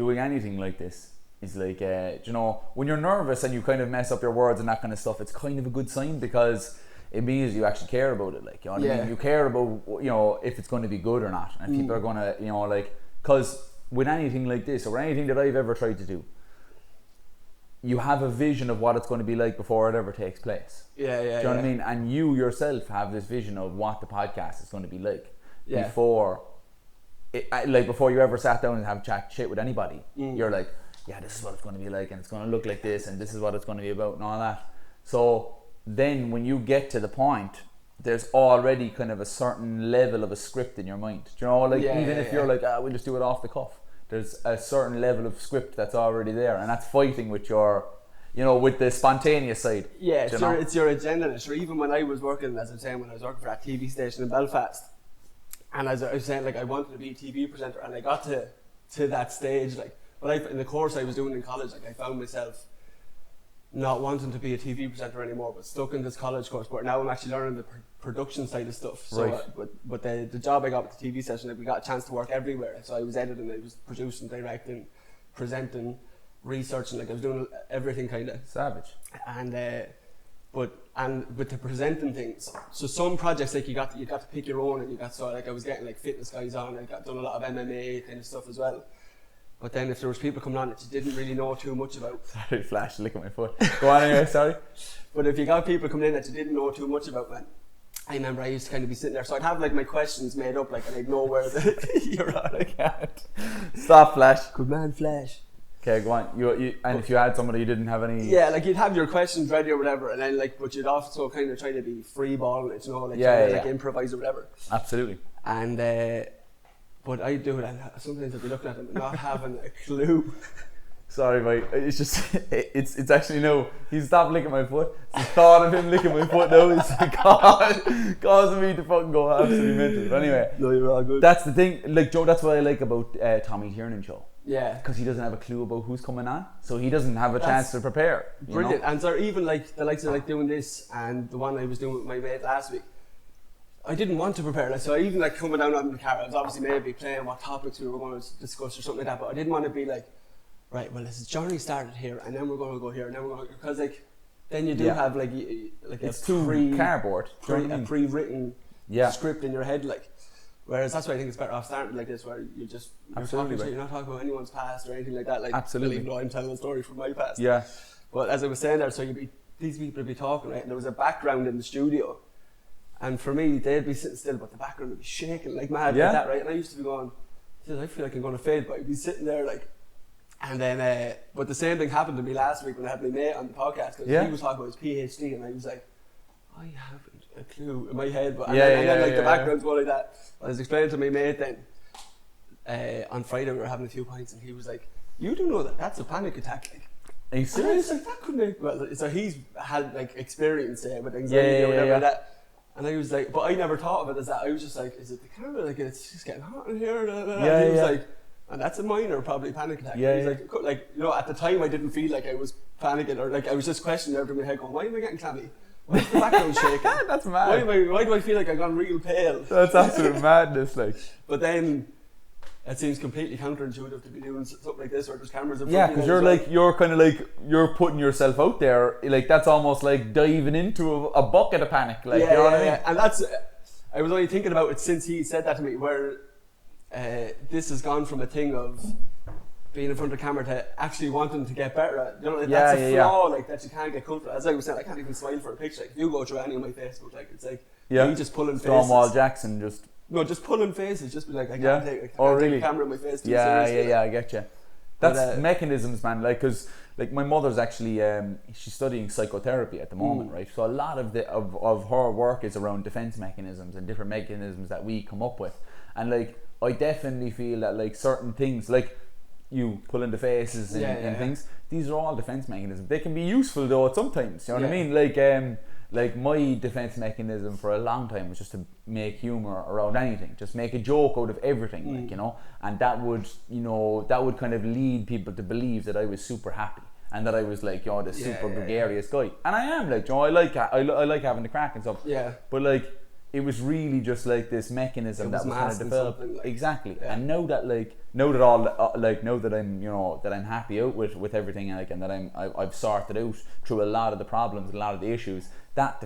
doing anything like this is like, you know, when you're nervous and you kind of mess up your words and that kind of stuff, it's kind of a good sign because it means you actually care about it. Like, you know what I mean? You care about, you know, if it's going to be good or not, and people are going to, you know, like, because with anything like this or anything that I've ever tried to do, you have a vision of what it's going to be like before it ever takes place. Do you know what I mean? And you yourself have this vision of what the podcast is going to be like before you ever sat down and have chat shit with anybody. You're like, yeah, this is what it's going to be like, and it's going to look like this, and this is what it's going to be about, and all that. So then when you get to the point, there's already kind of a certain level of a script in your mind. Do you know, like, if you're like, we'll just do it off the cuff, there's a certain level of script that's already there, and that's fighting with your, you know, with the spontaneous side. Yeah, it's your agenda. Sure, even when I was working, as I was saying, when I was working for that TV station in Belfast, and as I was saying, like, I wanted to be a TV presenter, and I got to that stage, like, in the course I was doing in college, like, I found myself not wanting to be a TV presenter anymore, but stuck in this college course. But now I'm actually learning the production side of stuff. So, but the job I got with the TV station, like, we got a chance to work everywhere. So I was editing, I was producing, directing, presenting, researching. Like, I was doing everything kind of. Savage. And with the presenting things, so some projects, like, you got to pick your own, and I was getting, like, fitness guys on. I got done a lot of MMA kind of stuff as well. But then if there was people coming on that you didn't really know too much about... Sorry, Flash, look at my foot. Go on anyway, sorry. But if you got people coming in that you didn't know too much about, man, I remember I used to kind of be sitting there, so I'd have, like, my questions made up, like, and I'd know where You're on, I can't. Stop, Flash. Good man, Flash. Okay, go on. And if you had somebody you didn't have any... Yeah, like, you'd have your questions ready or whatever, and then, like, but you'd also kind of try to be free balling it, you know, like, like improvise or whatever. Absolutely. And... but I do it, and sometimes I'd be looking at them not having a clue. Sorry, mate. It's just, it's actually, no. He stopped licking my foot. The thought of him licking my foot now is causing me to fucking go absolutely mental. But anyway, no, you're all good. That's the thing. Like, Joe, that's what I like about Tommy Tiernan show. Yeah. Because he doesn't have a clue about who's coming on, so he doesn't have a chance to prepare. Brilliant. Know? And so even like the likes of like doing this and the one I was doing with my mate last week, I didn't want to prepare. Like, so I even like coming down on the car, I was obviously maybe playing what topics we were going to discuss or something like that, but I didn't want to be like, right, well, this journey started here, and then we're going to go here, and then we're going to, because like, then you do have like it's too cardboard, a pre-written script in your head, like. Whereas that's why I think it's better off starting like this, where you're talking you're not talking about anyone's past or anything like that. Like, absolutely. Even though I'm telling a story from my past. Yeah. But as I was saying there, so these people would be talking, right, and there was a background in the studio. And for me, they'd be sitting still, but the background would be shaking like mad like that, right? And I used to be going, I feel like I'm going to fade, but I'd be sitting there like, and then, but the same thing happened to me last week when I had my mate on the podcast, because he was talking about his PhD, and I was like, I haven't a clue in my head, but then the background's going like that. I was explaining to my mate then, on Friday we were having a few pints, and he was like, you do know that's a panic attack, like. Are you serious? And I was like, that couldn't, well, so he's had like experience with anxiety or whatever like that. And I was like, but I never thought of it as that. I was just like, is it the camera? Like, it's just getting hot in here. And he was like, and that's a minor, probably panic attack. Yeah, like, you know, at the time I didn't feel like I was panicking, or like I was just questioning everything in my head, going, why am I getting clammy? Why is the background shaking? That's mad. Why do I feel like I've gone real pale? That's absolute madness, like. But then it seems completely counterintuitive to be doing something like this, where there's cameras in front. Yeah, because you're kind of like, you're putting yourself out there. Like, that's almost like diving into a bucket of panic. Like, you know what I mean? And that's, I was only thinking about it since he said that to me, where this has gone from a thing of being in front of the camera to actually wanting to get better at. You know, that's a flaw, like, that you can't get comfortable. As I was saying, I can't even smile for a picture. Like, if you go through any of my Facebook, like, it's like me just pulling faces. Stonewall Jackson just. No, just pulling faces, just be like, I can't take the camera in my face too seriously. Yeah, I get you. That's mechanisms, man. Like, because like my mother's actually she's studying psychotherapy at the moment, right? So a lot of her work is around defense mechanisms and different mechanisms that we come up with. And like, I definitely feel that like certain things, like you pulling the faces and things, these are all defense mechanisms. They can be useful though sometimes. You know what I mean? Like my defense mechanism for a long time was just to make humor around anything, just make a joke out of everything, like, you know, and that would kind of lead people to believe that I was super happy and that I was like, you know, the super gregarious guy. And I am, like, you know, I like having the crack and stuff. Yeah. But like, it was really just like this mechanism that was kind of developed. Like, exactly. Yeah. And now that I'm, that I'm happy out with everything, like, and that I've sorted out through a lot of the problems, a lot of the issues, that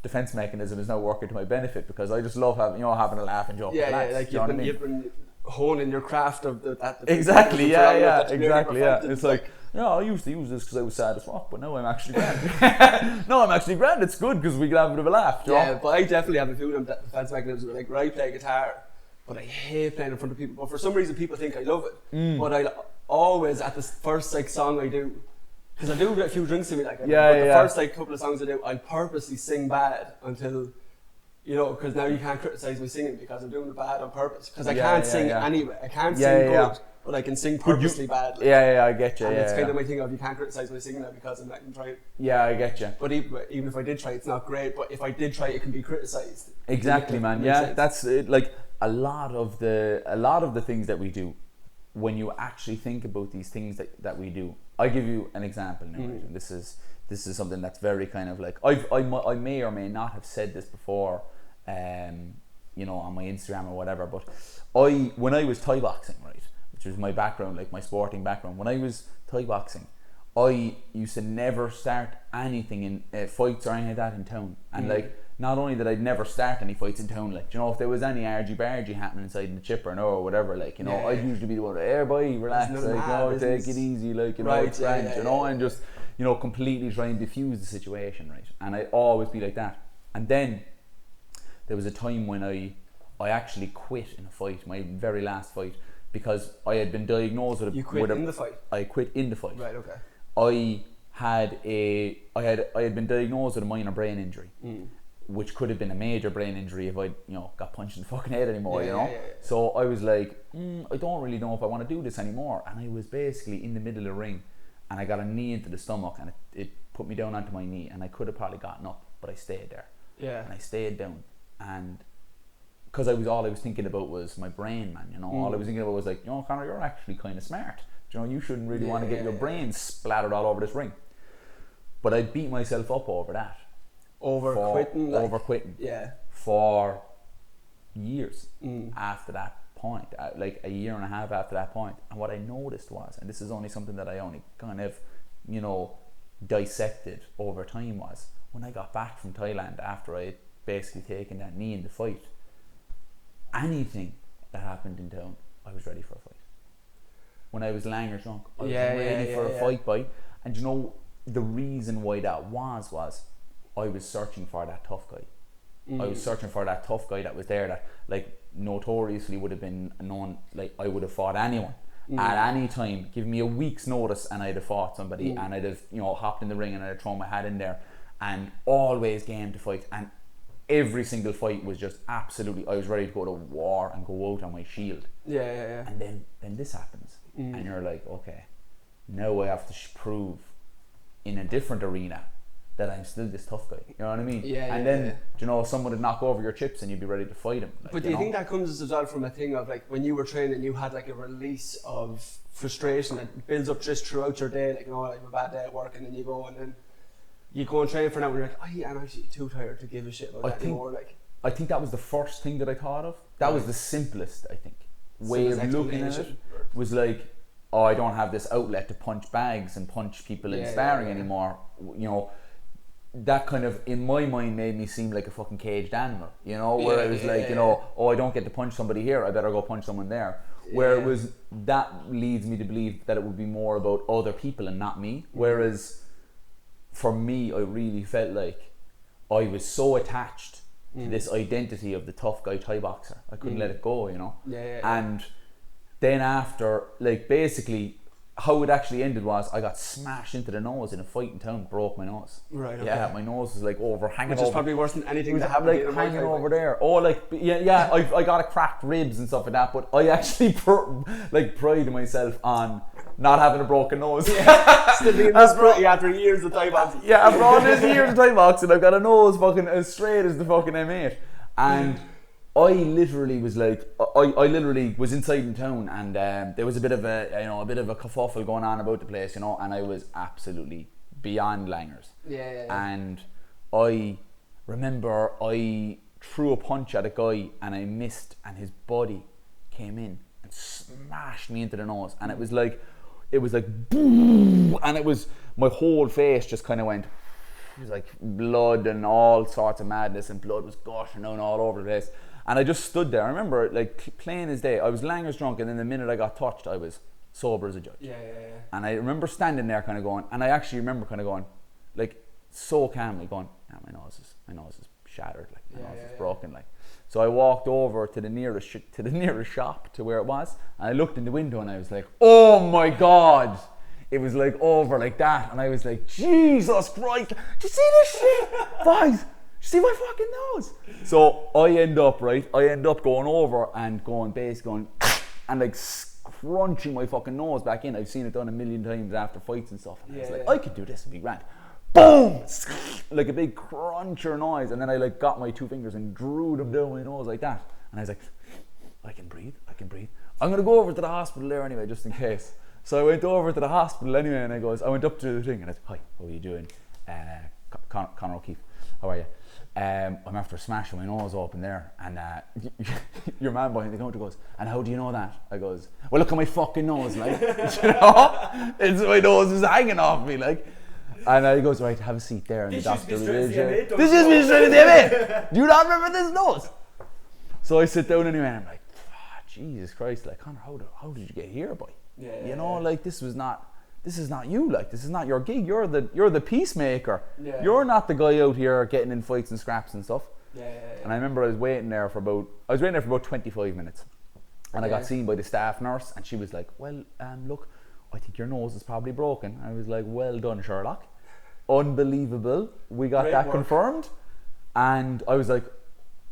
defense mechanism is now working to my benefit, because I just love having a laugh and joke. Yeah, with lads, like you've been honing your craft of that. Exactly. Yeah. Exactly. Yeah. It's like. Yeah, I used to use this because I was sad as fuck, but now I'm actually grand. No, I'm actually grand. It's good because we can have a bit of a laugh. Yeah, but I definitely have a few of them defense mechanisms. Like, where I play guitar, but I hate playing in front of people. But for some reason, people think I love it. But I always, at the first like song I do, because I do get a few drinks in me, like, but the first like couple of songs I do, I purposely sing bad until, because now you can't criticize me singing because I'm doing it bad on purpose. Because I can't sing anyway. I can't sing good. But I can sing purposely badly. Yeah, I get you. And it's kind of my thing of, you can't criticize my singing now because I'm not even trying. Yeah, I get you. But even if I did try, it's not great. But if I did try, it can be criticized. Exactly, man. Yeah, that's it. Like a lot of the things that we do, when you actually think about these things that we do. I give you an example now. Right? And this is something that's very kind of like I may or may not have said this before, on my Instagram or whatever. But when I was Thai boxing, right, which was my background, like my sporting background. When I was Thai boxing, I used to never start anything in fights or anything like that in town. And like, not only did I never start any fights in town, like, if there was any argy-bargy happening inside the chipper, or whatever, like, I'd usually be the one, hey boy, relax, like, take it easy, like, it's grand, and just, completely try and diffuse the situation, right? And I'd always be like that. And then there was a time when I actually quit in a fight, my very last fight, because I had been diagnosed with a... You quit in the fight? I quit in the fight. Right, okay. I had been diagnosed with a minor brain injury, which could have been a major brain injury if I got punched in the fucking head anymore, Yeah. So I was like, I don't really know if I want to do this anymore. And I was basically in the middle of the ring, and I got a knee into the stomach, and it put me down onto my knee, and I could have probably gotten up, but I stayed there. Yeah. And I stayed down, and because all I was thinking about was my brain, man. All I was thinking about was like, Conor, you're actually kind of smart. You shouldn't really want to get your brain splattered all over this ring. But I beat myself up over that. Over quitting. Yeah. For years after that point, like a year and a half after that point. And what I noticed was, and this is only something that I only kind of, dissected over time, was when I got back from Thailand after I had basically taken that knee in the fight, anything that happened in town, I was ready for a fight. When I was Langer drunk, I was ready for a fight, boy. And the reason why that was I was searching for that tough guy. I was searching for that tough guy that was there, that like notoriously would have been known, like I would have fought anyone at any time. Give me a week's notice and I'd have fought somebody, and I'd have hopped in the ring and I'd have thrown my hat in there, and always game to fight. And every single fight was just absolutely, I was ready to go to war and go out on my shield. Yeah. And then this happens, and you're like, okay, now I have to prove in a different arena that I'm still this tough guy. You know what I mean? Yeah. And then someone would knock over your chips and you'd be ready to fight him. Like, but do you think that comes as well from a thing of like when you were training, you had like a release of frustration that builds up just throughout your day, like I have a bad day at work, and then you go and train for an hour and you're like, I'm actually too tired to give a shit about that anymore. Like, I think that was the first thing that I thought of. That was the simplest, I think, way of looking at it. Was like, I don't have this outlet to punch bags and punch people in sparring anymore. That kind of, in my mind, made me seem like a fucking caged animal, where I was like, I don't get to punch somebody here, I better go punch someone there. Where it was, that leads me to believe that it would be more about other people and not me. Whereas for me, I really felt like I was so attached to this identity of the tough guy Thai boxer. I couldn't let it go, And then after, like, basically, how it actually ended was I got smashed into the nose in a fight in town, broke my nose. Right, okay. Yeah, my nose was like hanging over. Which is probably worse than anything that happened. Like hanging over there. Oh, like, I got a cracked ribs and stuff like that, but I actually pride myself on not having a broken nose. Still being this pretty after years of Thai boxing. Yeah, after all these years of Thai boxing, I've got a nose fucking as straight as the fucking M8. And I literally was like, I literally was inside in town, and there was a bit of a kerfuffle going on about the place, and I was absolutely beyond Langers. Yeah. And I remember I threw a punch at a guy and I missed, and his body came in and smashed me into the nose, and it was like boom, and it was, my whole face just kind of went, it was like blood and all sorts of madness, and blood was gushing down all over the place. And I just stood there. I remember, like, plain as day, I was langers drunk, and then the minute I got touched, I was sober as a judge. Yeah. And I remember standing there kind of going, and I actually remember kind of going, like, so calmly going, yeah, my nose is shattered, like, my nose is broken, like. So I walked over to the nearest shop to where it was, and I looked in the window, and I was like, oh my God. It was like over like that, and I was like, Jesus Christ, do you see this shit? Boys, see my fucking nose? So I end up going over and going and like crunching my fucking nose back in. I've seen it done a million times after fights and stuff. And I was like, I could do this, it'd be grand. Boom! Like a big cruncher noise. And then I like got my 2 fingers and drew them down my nose like that. And I was like, I can breathe. I'm going to go over to the hospital there anyway, just in case. So I went over to the hospital anyway, and I went up to the thing, and I said, hi, how are you doing? Conor O'Keeffe, how are you? I'm after smashing my nose open there, and your man behind the counter goes, and how do you know that? I goes, well, look at my fucking nose, like, you know, it's my nose is hanging off me, like. And he goes, right, have a seat there, and the doctor is here. This is me straight to the MA. Do you not remember this nose? So I sit down anyway, and I'm like, Jesus Christ, like, Conor, how did you get here, boy? You know, like, this is not you, like, this is not your gig. You're the peacemaker. You're not the guy out here getting in fights and scraps and stuff. And I remember I was waiting there for about 25 minutes, and I got seen by the staff nurse, and she was like, well, look, I think your nose is probably broken. I was like, well done, Sherlock, unbelievable. We got that confirmed. And I was like,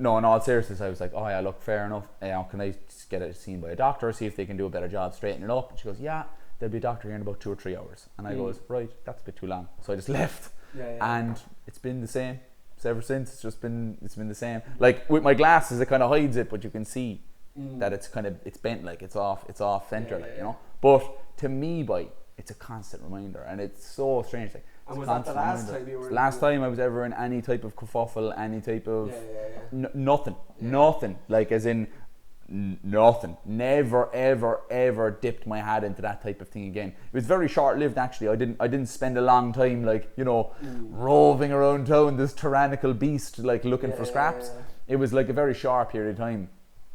no, in all seriousness, I was like, oh yeah, look, fair enough. Can I just get it seen by a doctor, see if they can do a better job straightening it up? And she goes, yeah, there'll be a doctor here in about 2 or 3 hours. And I goes, right, that's a bit too long. So I just left. And it's been the same ever since. It's been the same. Like with my glasses, it kind of hides it, but you can see that it's bent, like it's off center, like, you know. But to me, it's a constant reminder, and it's so strange. Like, and was that the last time you were? Last time I was ever in any type of kerfuffle, any type of nothing. Like, as in nothing. Never, ever dipped my hat into that type of thing again. It was very short-lived, actually. I didn't spend a long time, like, you know, roving around town, this tyrannical beast, like, looking for scraps. It was like a very short period of time.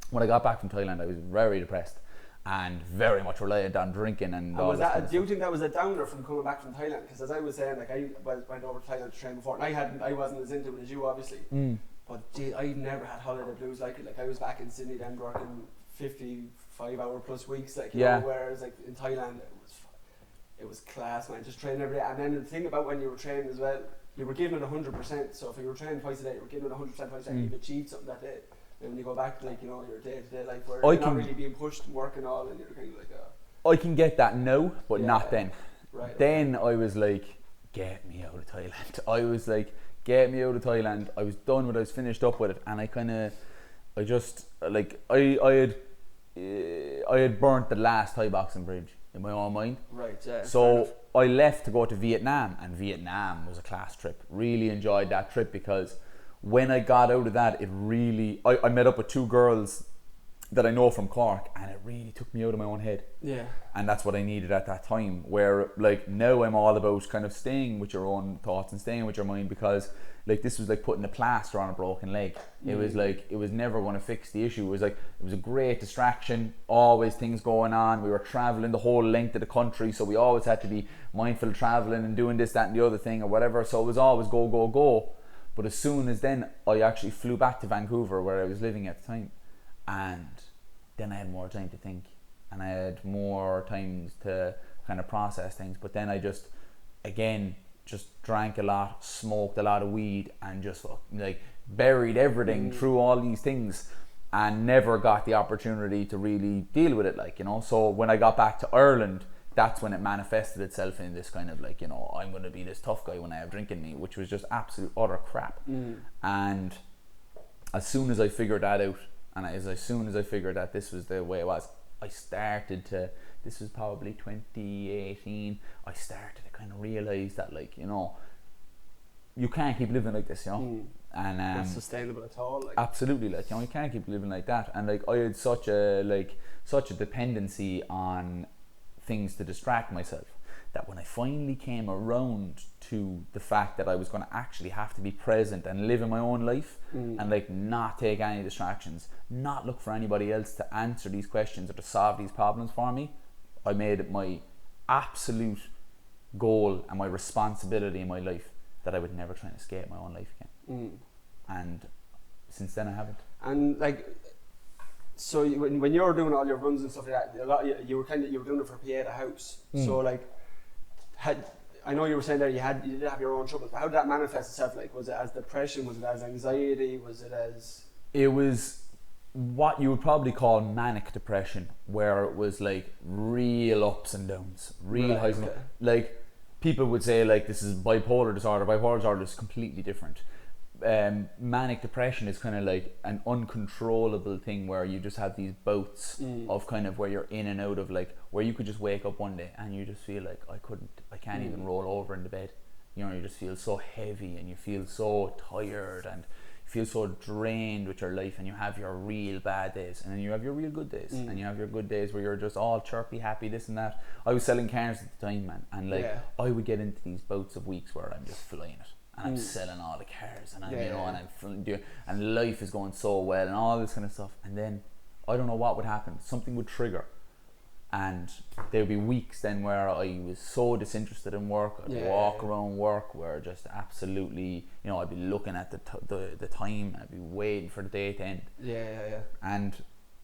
When I got back from Thailand, I was very depressed and very much reliant on drinking and all that. Do you think that was a downer from coming back from Thailand? Because as I was saying, like, I went over to Thailand to train before, and I wasn't as into it as you, obviously. But I never had holiday blues like it. Like, I was back in Sydney then working 55-hour plus weeks, like, you know, whereas like in Thailand it was class, man. Just training every day. And then the thing about when you were training as well, you were giving it 100%. So if you were training twice a day, you were giving it 100% twice a day. You've achieved something that day. And when you go back to, like, you know, your day-to-day life where you're not really being pushed and working all, and you're kind of like, I can get that now, but not then. Then I was like, get me out of Thailand. I was like, get me out of Thailand. I was done with it. I was finished up with it, and I had burnt the last Thai boxing bridge in my own mind. So I left to go to Vietnam, and Vietnam was a class trip. Really enjoyed that trip, because when I got out of that, I met up with 2 girls that I know from Cork, and it really took me out of my own head. And that's what I needed at that time, where, like, now I'm all about kind of staying with your own thoughts and staying with your mind, because, like, this was like putting a plaster on a broken leg. It was like, it was never going to fix the issue. It was like, it was a great distraction, always things going on. We were traveling the whole length of the country, so we always had to be mindful of traveling and doing this, that and the other thing or whatever. So it was always go. But as soon as then, I actually flew back to Vancouver, where I was living at the time, and then I had more time to think, and I had more time to kind of process things. But then I just drank a lot, smoked a lot of weed, and just like buried everything through all these things, and never got the opportunity to really deal with it, like, you know. So when I got back to Ireland, that's when it manifested itself in this kind of, like, you know, I'm going to be this tough guy when I have drink in me, which was just absolute utter crap. And as soon as I figured that out, and as soon as I figured that this was the way it was, I started to, this was probably 2018, I started to kind of realise that, like, you know, you can't keep living like this, you know. and not sustainable at all. Like. Absolutely, like, you know, you can't keep living like that. And like, I had such a dependency on things to distract myself that when I finally came around to the fact that I was going to actually have to be present and live in my own life and like not take any distractions, not look for anybody else to answer these questions or to solve these problems for me, I made it my absolute goal and my responsibility in my life that I would never try and escape my own life again. And since then I haven't. And like, so when you're doing all your runs and stuff like that, you were doing it for PA at a house. So like, I know you were saying there you did have your own troubles, but how did that manifest itself? Like, was it as depression? Was it as anxiety? Was it as... It was what you would probably call manic depression, where it was like real ups and downs, real highs and lows. Like, people would say like this is bipolar disorder. Bipolar disorder is completely different. Manic depression is kind of like an uncontrollable thing where you just have these bouts of kind of where you're in and out of, like, where you could just wake up one day and you just feel like I can't even roll over in the bed. You know, you just feel so heavy and you feel so tired and you feel so drained with your life, and you have your real bad days and then you have your real good days and you have your good days where you're just all chirpy, happy, this and that. I was selling cars at the time, man, and like I would get into these bouts of weeks where I'm just flying it. And I'm selling all the cars, and and life is going so well, and all this kind of stuff. And then I don't know what would happen. Something would trigger, and there would be weeks then where I was so disinterested in work. I'd walk around work where just absolutely, you know, I'd be looking at the time. I'd be waiting for the day to end. And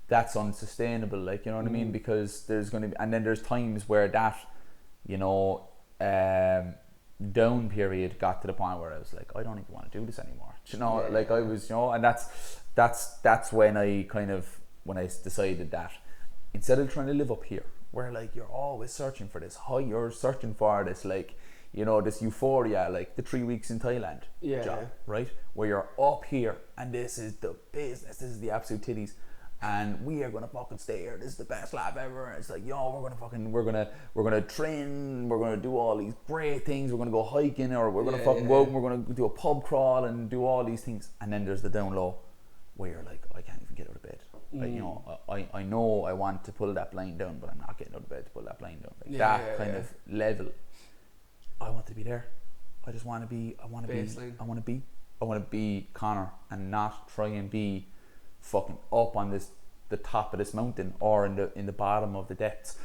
that's unsustainable, like, you know what I mean? Because there's going to be, and then there's times where that, you know, down period got to the point where I was like, I don't even want to do this anymore. You know, like I was, you know, and that's when I decided that instead of trying to live up here, where like you're always searching for this high, you're searching for this, like, you know, this euphoria, like the 3 weeks in Thailand job, right? Where you're up here and this is the business, this is the absolute titties. And we are gonna fucking stay here. This is the best life ever. It's like, yo, we're gonna train. We're gonna do all these great things. We're gonna go hiking, or we're gonna fucking go out and we're gonna do a pub crawl and do all these things. And then there's the down low, where you're like, I can't even get out of bed. Like, you know, I know I want to pull that blind down, but I'm not getting out of bed to pull that blind down. Like that kind of level. I want to be there. I just want to be. I want to be Conor and not try and be fucking up on the top of this mountain or in the bottom of the depths.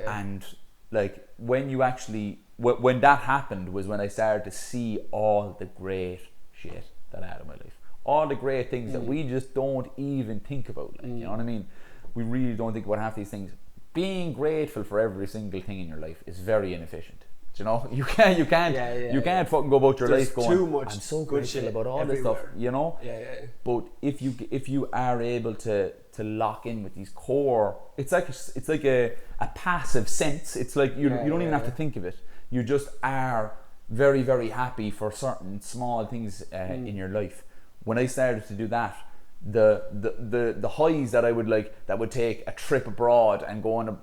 And like when you actually when that happened was when I started to see all the great shit that I had in my life, all the great things that we just don't even think about, like, you know what I mean? We really don't think about half these things. Being grateful for every single thing in your life is very inefficient. You know, you can't fucking go about your life going, too much, I'm so grateful about all this stuff, you know. But if you are able to lock in with these core, it's like a passive sense. It's like you don't even have to think of it. You just are very, very happy for certain small things in your life. When I started to do that, the highs that I would like, that would take a trip abroad and going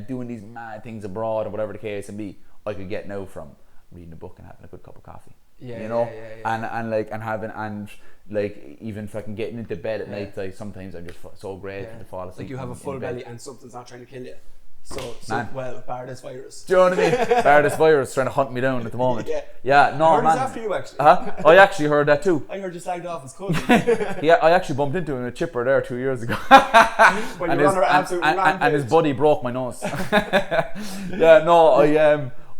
doing these mad things abroad or whatever the case may be, I could get now from reading a book and having a good cup of coffee. And having, and like even fucking getting into bed at night, like sometimes I'm just so grateful to fall asleep. Like you have a full belly and something's not trying to kill you. Bar this virus. Do you know what I mean? Bar this virus trying to hunt me down at the moment. No, I heard man. After you actually. I actually heard that too. I heard you slagged off his cousin. I actually bumped into him in a chipper there 2 years ago. And his buddy broke my nose.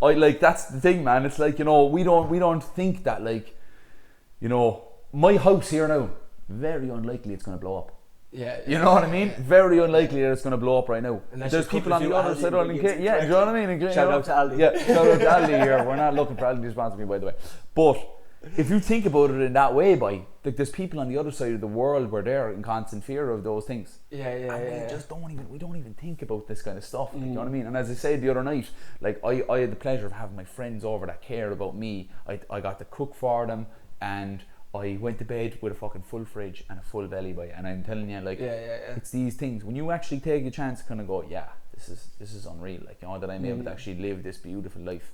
I like, that's the thing, man. It's like, you know, we don't think that, like, you know, my house here now, very unlikely it's going to blow up. You know what I mean? Very unlikely that it's going to blow up right now. There's people on the other side of the do you know what I mean? Shout out to Aldi. Shout out to Aldi here. We're not looking for Aldi to sponsor me, by the way. But if you think about it in that way, like, there's people on the other side of the world where they're in constant fear of those things. We just don't even think about this kind of stuff. Like, you know what I mean? And as I said the other night, like I had the pleasure of having my friends over that care about me. I got to cook for them, and I went to bed with a fucking full fridge and a full belly by, and I'm telling you, like, it's these things when you actually take a chance to kind of go, this is unreal, like, you know, that I'm able to actually live this beautiful life.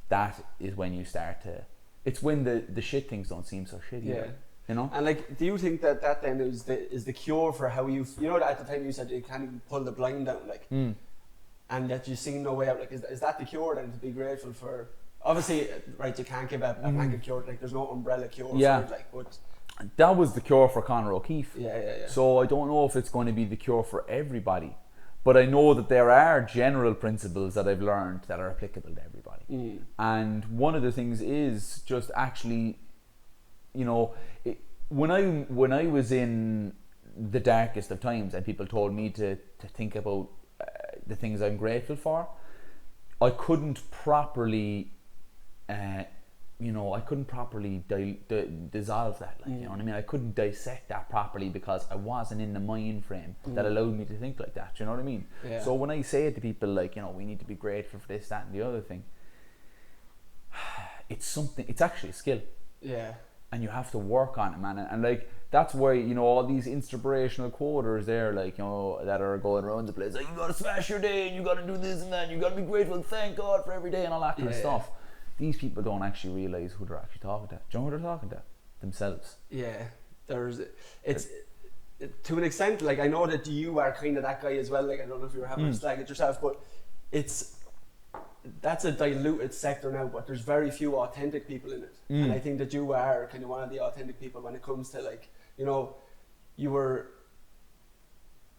That is when you start to It's when the shit things don't seem so shitty. Yeah. You know? And like, do you think that then is the cure for how you know that at the time you said you can't even pull the blind down, like, and that you see no way out, like, is that the cure then, to be grateful for? Obviously, right, you can't give a blanket cure, like there's no umbrella cure for it, like, but that was the cure for Conor O'Keeffe. Yeah. So I don't know if it's going to be the cure for everybody, but I know that there are general principles that I've learned that are applicable to everybody. And one of the things is just actually, you know, when I was in the darkest of times and people told me to think about the things I'm grateful for, I couldn't properly dissolve that, like, you know what I mean? I couldn't dissect that properly because I wasn't in the mind frame that allowed me to think like that. You know what I mean? Yeah. So when I say it to people, like, you know, we need to be grateful for this, that, and the other thing, it's actually a skill. Yeah. And you have to work on it, man. And like, that's why, you know, all these inspirational quoters there, like, you know, that are going around the place, like, you gotta smash your day and you gotta do this and that, you gotta be grateful and thank God for every day and all that kind of stuff. These people don't actually realise who they're actually talking to. Do you know who they're talking to? Themselves. Yeah. It's to an extent, like, I know that you are kind of that guy as well, like, I don't know if you were having a slag at yourself, but that's a diluted sector now, but there's very few authentic people in it. And I think that you are kind of one of the authentic people when it comes to, like, you know, you were,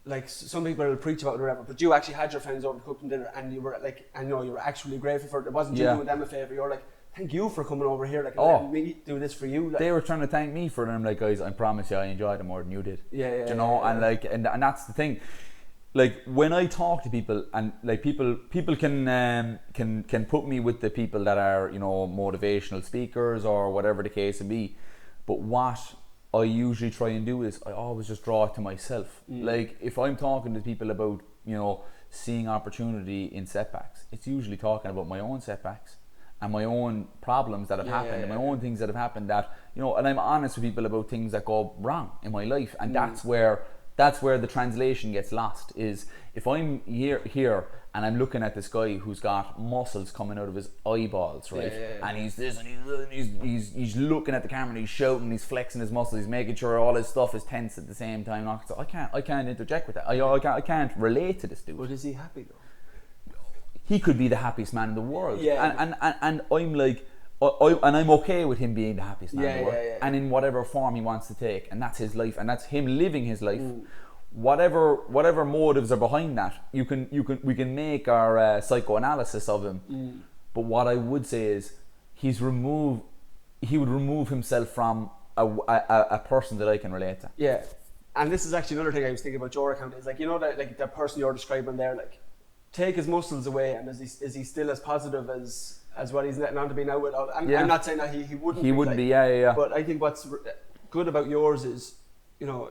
like, some people will preach about it or whatever, but you actually had your friends over to cook them dinner and you were like, and you know, you were actually grateful for it. It wasn't you doing them a favour, you were like, thank you for coming over here, like, and letting me do this for you. Like, they were trying to thank me for it, and I'm like, guys, I promise you I enjoyed it more than you did. Yeah. Do you know? And like, and that's the thing. Like, when I talk to people, and like, people can put me with the people that are, you know, motivational speakers or whatever the case may be, but what I usually try and do is I always just draw it to myself. Like, if I'm talking to people about, you know, seeing opportunity in setbacks, it's usually talking about my own setbacks and my own problems that have happened and my own things that have happened that, you know, and I'm honest with people about things that go wrong in my life, and that's where the translation gets lost. Is if I'm here and I'm looking at this guy who's got muscles coming out of his eyeballs, right? And he's this and he's looking at the camera and he's shouting, he's flexing his muscles, he's making sure all his stuff is tense at the same time. So I can't interject with that. I can't relate to this dude. But is he happy though? He could be the happiest man in the world. Yeah. And I'm like, and I'm okay with him being the happiest man in the world, yeah. and in whatever form he wants to take, and that's his life, and that's him living his life. Whatever motives are behind that, we can make our psychoanalysis of him. But what I would say is he would remove himself from a person that I can relate to. Yeah, and this is actually another thing I was thinking about your account, is like, you know, that, like, that person you're describing there, like, take his muscles away, and is he still as positive as what he's letting on to be now? I'm not saying that he wouldn't. He wouldn't be. But I think what's good about yours is, you know,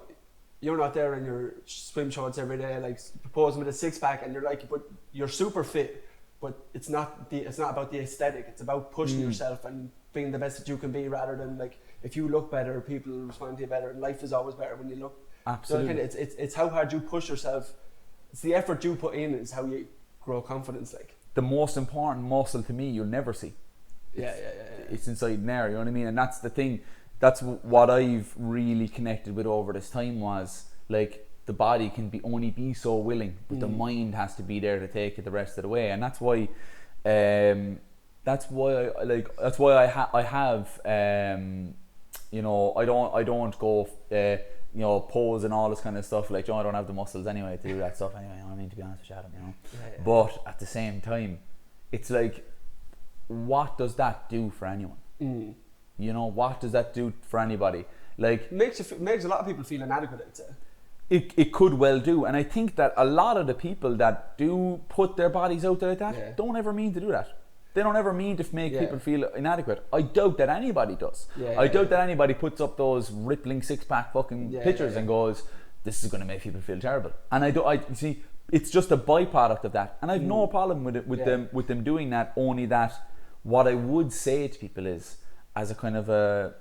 you're not there in your swim shorts every day, like, posing with a six pack, and you're like, but you're super fit. But it's not about the aesthetic. It's about pushing yourself and being the best that you can be, rather than, like, if you look better, people respond to you better, and life is always better when you look. Absolutely. So it's how hard you push yourself. It's the effort you put in is how you grow confidence, like. The most important muscle to me you'll never see. It's inside in there, you know what I mean? And that's the thing. That's what I've really connected with over this time, was like, the body can only be so willing, but the mind has to be there to take it the rest of the way. And that's why I have you know, I don't go you know, pose and all this kind of stuff, like, you know, I don't have the muscles anyway to do that stuff anyway, you know what I mean, to be honest with you, Adam, you know. But at the same time, it's like, what does that do for anyone? You know, what does that do for anybody? Like, makes a lot of people feel inadequate, I'd say. It could well do, and I think that a lot of the people that do put their bodies out there like that don't ever mean to do that. They don't ever mean to make people feel inadequate. I doubt that anybody does. I doubt that anybody puts up those rippling six-pack fucking pictures and goes, this is going to make people feel terrible. And I see, it's just a byproduct of that. And I've no problem with it, with them doing that. Only that, what I would say to people is, as a kind of a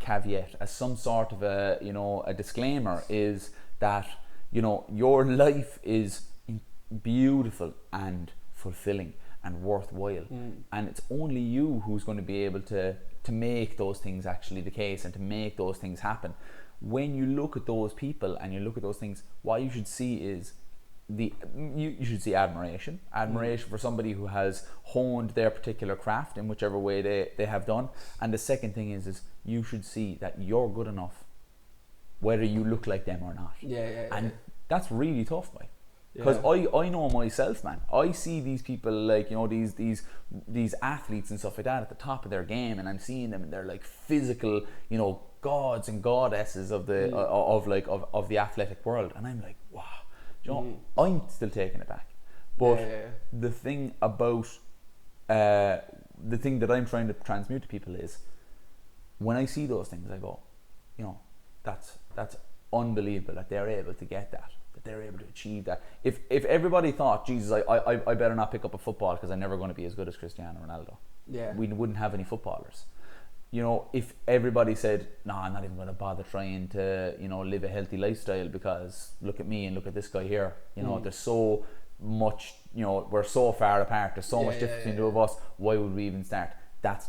caveat, as some sort of a disclaimer, is that, you know, your life is beautiful and fulfilling, and worthwhile. And it's only you who's going to be able to make those things actually the case and to make those things happen. When you look at those people and you look at those things, what you should see is you should see admiration for somebody who has honed their particular craft in whichever way they have done. And the second thing is you should see that you're good enough whether you look like them or not. And that's really tough, mate. Because I know myself, man. I see these people like, you know, these athletes and stuff like that at the top of their game, and I'm seeing them and they're like physical, you know, gods and goddesses of the of the athletic world, and I'm like, wow, you know, I'm still taken aback. But the thing about the thing that I'm trying to transmute to people is when I see those things, I go, you know, that's unbelievable that they're able to get that they're able to achieve that. If everybody thought, Jesus, I better not pick up a football because I'm never going to be as good as Cristiano Ronaldo, we wouldn't have any footballers. You know, if everybody said, no, I'm not even going to bother trying to, you know, live a healthy lifestyle because look at me and look at this guy here, you know, there's so much, you know, we're so far apart, there's so much difference between the two of us, why would we even start? That's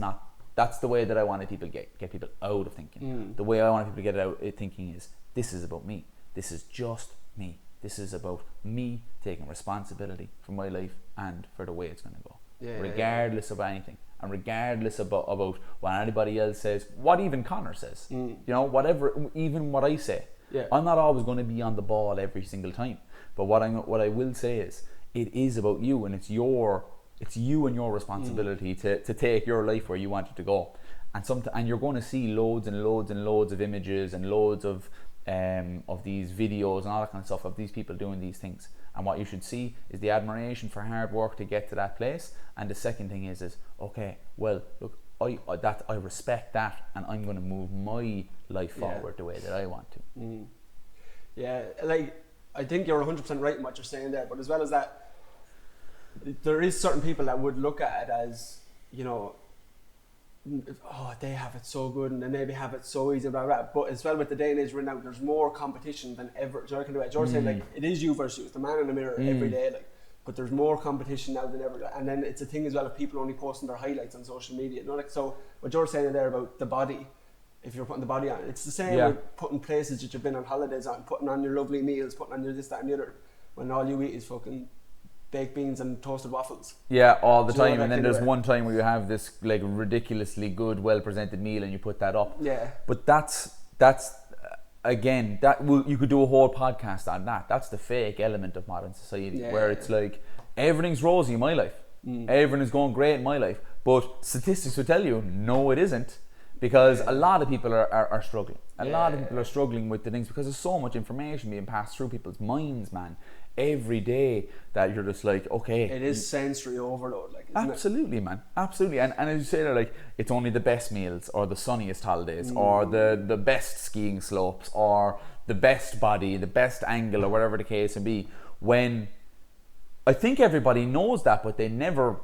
the way that I wanted people to get people out of thinking. The way I want people to get out of thinking is, this is about me. This is just me. This is about me taking responsibility for my life and for the way it's going to go, regardless of anything, and regardless about what anybody else says, what even Conor says, you know, whatever, even what I say. I'm not always going to be on the ball every single time, but what I will say is, it is about you, and it's you and your responsibility to take your life where you want it to go. And you're going to see loads and loads and loads of images and loads of these videos and all that kind of stuff of these people doing these things. And what you should see is the admiration for hard work to get to that place. And the second thing is okay, well, look, I respect that, and I'm going to move my life forward the way that I want to. Yeah, like, I think you're 100% right in what you're saying there, but as well as that, there is certain people that would look at it as, you know, oh, they have it so good and they maybe have it so easy, blah, blah, blah. But as well, with the day and age we're in now, there's more competition than ever. Do you reckon that? George saying, like, it is you versus you. It's the man in the mirror every day, like, but there's more competition now than ever. And then it's a thing as well of people only posting their highlights on social media. You know, like, so what George saying there about the body, if you're putting the body on, it's the same with putting places that you've been on holidays on, putting on your lovely meals, putting on your this, that and the other, when all you eat is fucking baked beans and toasted waffles. Yeah, all the time. And then there's one time where you have this like ridiculously good, well presented meal and you put that up. Yeah. But that's again, you could do a whole podcast on that. That's the fake element of modern society, where it's like everything's rosy in my life. Everything is going great in my life. But statistics will tell you, no, it isn't. Because a lot of people are struggling. A lot of people are struggling with the things because there's so much information being passed through people's minds, man, every day, that you're just like, okay. It is sensory overload, like, isn't absolutely, man. Absolutely. And as you say, they're like, it's only the best meals or the sunniest holidays or the best skiing slopes or the best body, the best angle, or whatever the case may be. When I think everybody knows that, but they never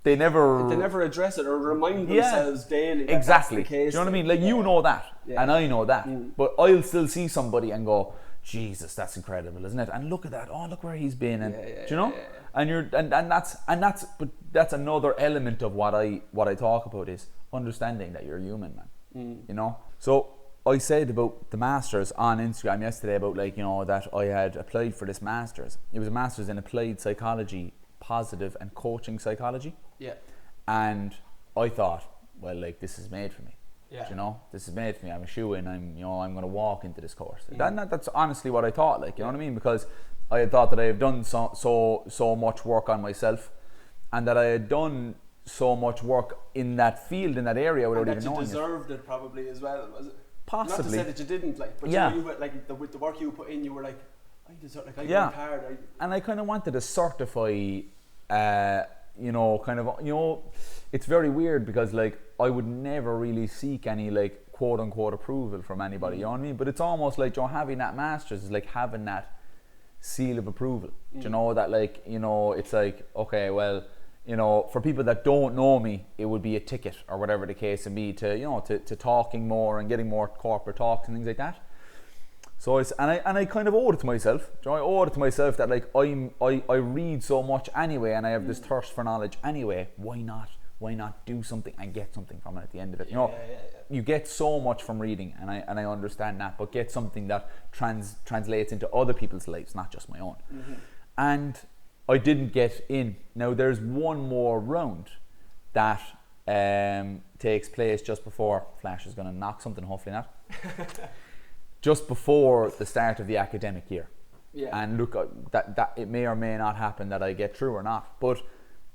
address it or remind themselves daily that exactly. That's the case. Do you know what I mean? Like, you know that, and I know that, but I'll still see somebody and go, Jesus, that's incredible, isn't it? And look at that. Oh, look where he's been. And do you know? And that's another element of what I talk about, is understanding that you're human, man. You know. So I said about the masters on Instagram yesterday about, like, you know, that I had applied for this masters. It was a masters in applied psychology, positive and coaching psychology. Yeah. And I thought, well, like, this is made for me. Yeah. You know, this is made for me. I'm a shoe-in. I'm going to walk into this course. That's honestly what I thought. Like, you know what I mean? Because I had thought that I have done so much work on myself, and that I had done so much work in that field, in that area, without even knowing it. And that you deserved it probably as well, was it? Possibly. Not to say that you didn't, like, but you were, like, with the work you put in, you were like, I deserve, like, I worked hard. And I kind of wanted to certify. You know, kind of, you know, it's very weird because, like, I would never really seek any, like, quote unquote approval from anybody, you know what I mean? But it's almost like, you know, having that master's is like having that seal of approval. Do you know, that, like, you know, it's like, okay, well, you know, for people that don't know me, it would be a ticket or whatever the case may be to, you know, to talking more and getting more corporate talks and things like that. So I kind of owed it to myself. I owed it to myself that like I read so much anyway, and I have this thirst for knowledge anyway. Why not do something and get something from it at the end of it? You get so much from reading, and I understand that, but get something that translates into other people's lives, not just my own. And I didn't get in. Now there's one more round that takes place just before Flash is going to knock something, hopefully not. Just before the start of the academic year. And look, that it may or may not happen that I get through or not, but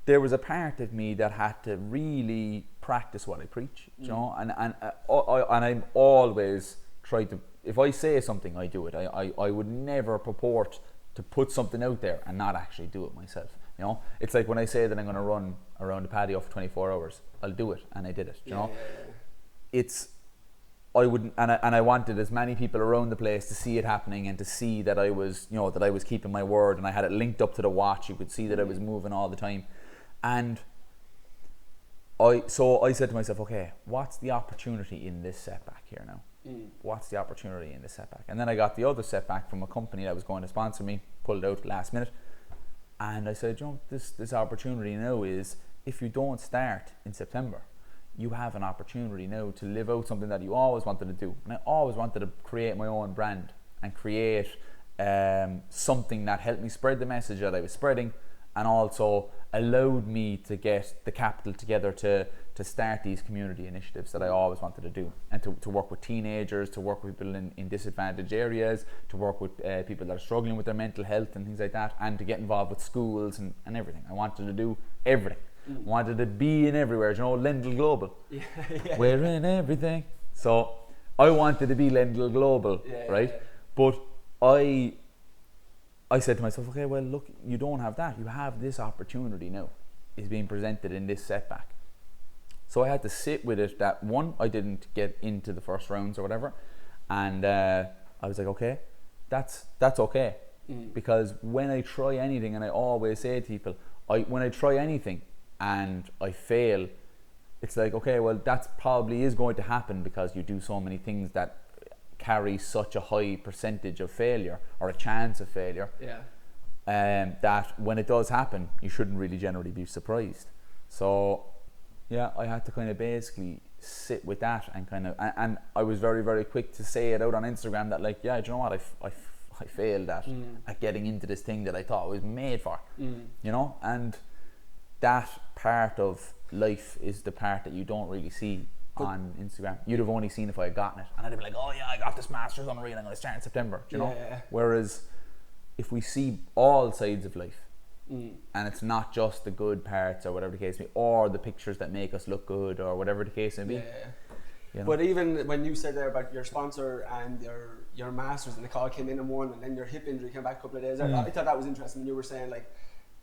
there was a part of me that had to really practice what I preach, you know, and I'm always tried to, if I say something, I do it. I would never purport to put something out there and not actually do it myself, you know. It's like when I say that I'm going to run around the patio for 24 hours, I'll do it, and I did it, you know. It's, I wouldn't, and I wanted as many people around the place to see it happening and to see that I was, you know, that I was keeping my word, and I had it linked up to the watch. You could see that I was moving all the time, and I said to myself, okay, what's the opportunity in this setback here now? What's the opportunity in this setback? And then I got the other setback from a company that was going to sponsor me, pulled it out last minute, and I said, you know, this opportunity now is, if you don't start in September, you have an opportunity now to live out something that you always wanted to do. And I always wanted to create my own brand and create something that helped me spread the message that I was spreading, and also allowed me to get the capital together to start these community initiatives that I always wanted to do, and to work with teenagers, to work with people in disadvantaged areas, to work with people that are struggling with their mental health and things like that, and to get involved with schools and everything. I wanted to do everything. Wanted to be in everywhere, you know, Lendl Global. We're in everything. So I wanted to be Lendl Global, right? But I said to myself, okay, well, look, you don't have that. You have this opportunity now. Is being presented in this setback. So I had to sit with it that, one, I didn't get into the first rounds or whatever. And I was like, okay, that's okay. Because when I try anything, and I always say to people, when I try anything, and I fail, it's like, okay, well, that probably is going to happen because you do so many things that carry such a high percentage of failure, or a chance of failure, that when it does happen, you shouldn't really generally be surprised. So yeah, I had to kind of basically sit with that, and kind of, and I was very, very quick to say it out on Instagram that, like, yeah, do you know what, I failed at getting into this thing that I thought I was made for, you know. And that part of life is the part that you don't really see on Instagram. You'd have only seen if I had gotten it, and I'd be like, oh yeah, I got this master's unreal, I'm going to start in September, do you know. Whereas if we see all sides of life, and it's not just the good parts or whatever the case may be, or the pictures that make us look good or whatever the case may be. You know? But even when you said there about your sponsor and your masters, and the call came in and one, and then your hip injury came back a couple of days, I thought that was interesting when you were saying, like,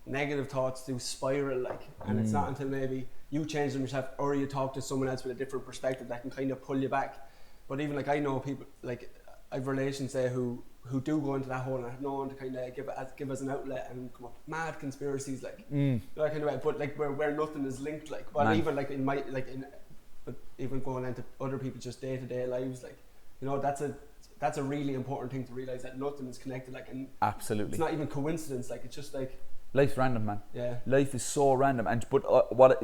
negative thoughts do spiral, like, and it's not until maybe you change them yourself, or you talk to someone else with a different perspective, that can kind of pull you back. But even, like, I know people, like, I've relations there who do go into that hole, and have no one to kind of give us an outlet and come up with mad conspiracies, like, that kind of way. But like where nothing is linked, like, but even like in my, like, but even going into other people's just day-to-day lives, like, you know, that's a really important thing to realize, that nothing is connected, like, and absolutely, it's not even coincidence, like, it's just like, life's random, man. Yeah, life is so random. And but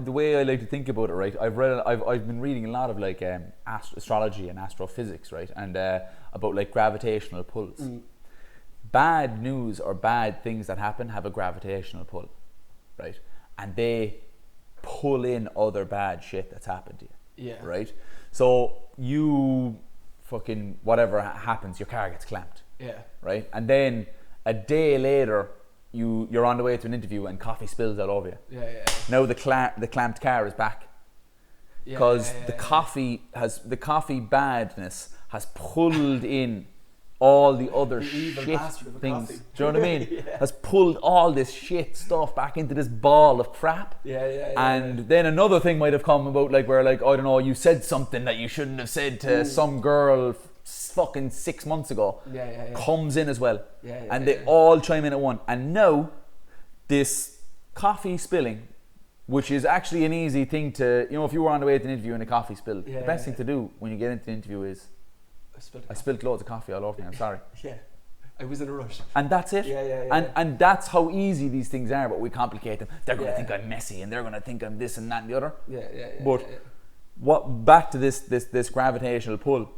the way I like to think about it, right? I've been reading a lot of, like, astrology and astrophysics, right? And about, like, gravitational pulls. Bad news or bad things that happen have a gravitational pull, right? And they pull in other bad shit that's happened to you. Yeah. Right. So you fucking, whatever happens, your car gets clamped. Yeah. Right. And then a day later, you're on the way to an interview and coffee spills all over you. Yeah. Now the clamped car is back, because the coffee badness has pulled in all the other shit things. Do you know what I mean? Has pulled all this shit stuff back into this ball of crap. And then another thing might have come about, like, where, like, I don't know, you said something that you shouldn't have said to some girl fucking 6 months ago, comes in as well, and they all chime in at one. And now this coffee spilling, which is actually an easy thing to, you know, if you were on the way to an interview and a coffee spilled, the best thing to do when you get into the interview is I spilled loads of coffee all over me. I'm sorry. Yeah. I was in a rush. And that's it. Yeah. And that's how easy these things are, but we complicate them. They're going to think I'm messy, and they're going to think I'm this and that and the other. But what back to this gravitational pull,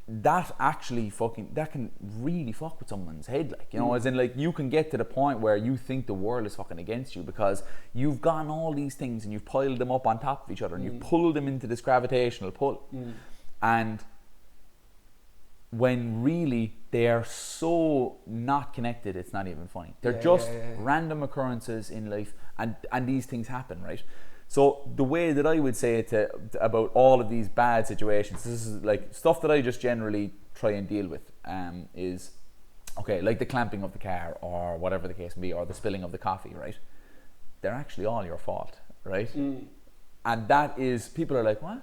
that actually that can really fuck with someone's head, like, you know, as in, like, you can get to the point where you think the world is fucking against you because you've gotten all these things and you've piled them up on top of each other and you've pulled them into this gravitational pull. And when really they are so not connected, it's not even funny. They're just random occurrences in life, and these things happen, right? So the way that I would say it about all of these bad situations, this is like stuff that I just generally try and deal with, is, okay, like the clamping of the car or whatever the case may be, or the spilling of the coffee, right? They're actually all your fault, right? And that is, people are like, what?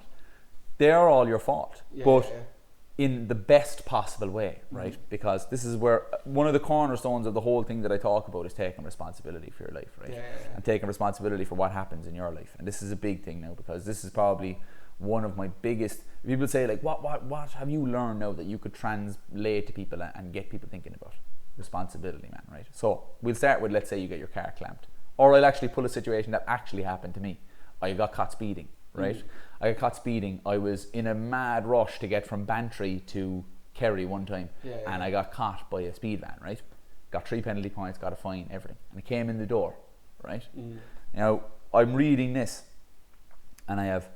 They're all your fault. In the best possible way, right? Because this is where one of the cornerstones of the whole thing that I talk about is taking responsibility for your life, right? And taking responsibility for what happens in your life. And this is a big thing now, because this is probably one of my biggest. People say, like, what have you learned now that you could translate to people and get people thinking about? Responsibility, man, right? So we'll start with, let's say you get your car clamped, or I'll actually pull a situation that actually happened to me. I got caught speeding, right? I got caught speeding. I was in a mad rush to get from Bantry to Kerry one time, and I got caught by a speed van, right? Got 3 penalty points, got a fine, everything. And I came in the door, right? Now, I'm reading this, and I have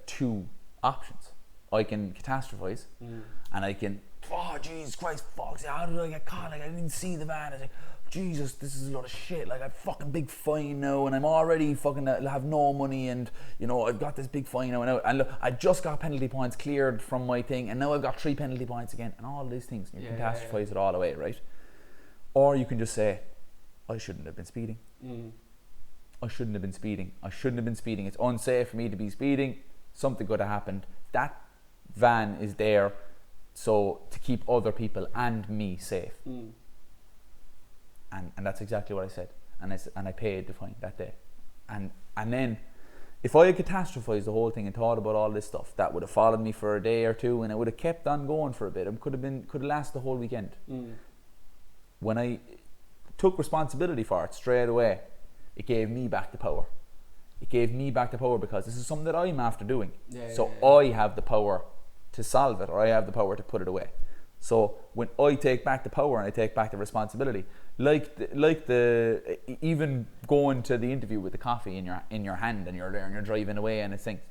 2 options. I can catastrophize, and I can, oh, Jesus Christ, fuck, how did I get caught? Like, I didn't even see the van. I was like, Jesus, this is a lot of shit. Like, I've fucking big fine now, and I'm already fucking have no money, and, you know, I've got this big fine now, and look, I just got penalty points cleared from my thing, and now I've got 3 penalty points again, and all these things. You catastrophize it all away, right? Or you can just say, I shouldn't have been speeding. I shouldn't have been speeding. I shouldn't have been speeding. It's unsafe for me to be speeding. Something could have happened. That van is there so to keep other people and me safe. And that's exactly what I said. And I paid the fine that day. And then, if I had catastrophized the whole thing and thought about all this stuff, that would have followed me for a day or two, and it would have kept on going for a bit. It could have lasted the whole weekend. When I took responsibility for it straight away, it gave me back the power. It gave me back the power, because this is something that I'm after doing. I have the power to solve it, or I have the power to put it away. So when I take back the power and I take back the responsibility, like the even going to the interview with the coffee in your hand, and you're there and you're driving away and it sinks,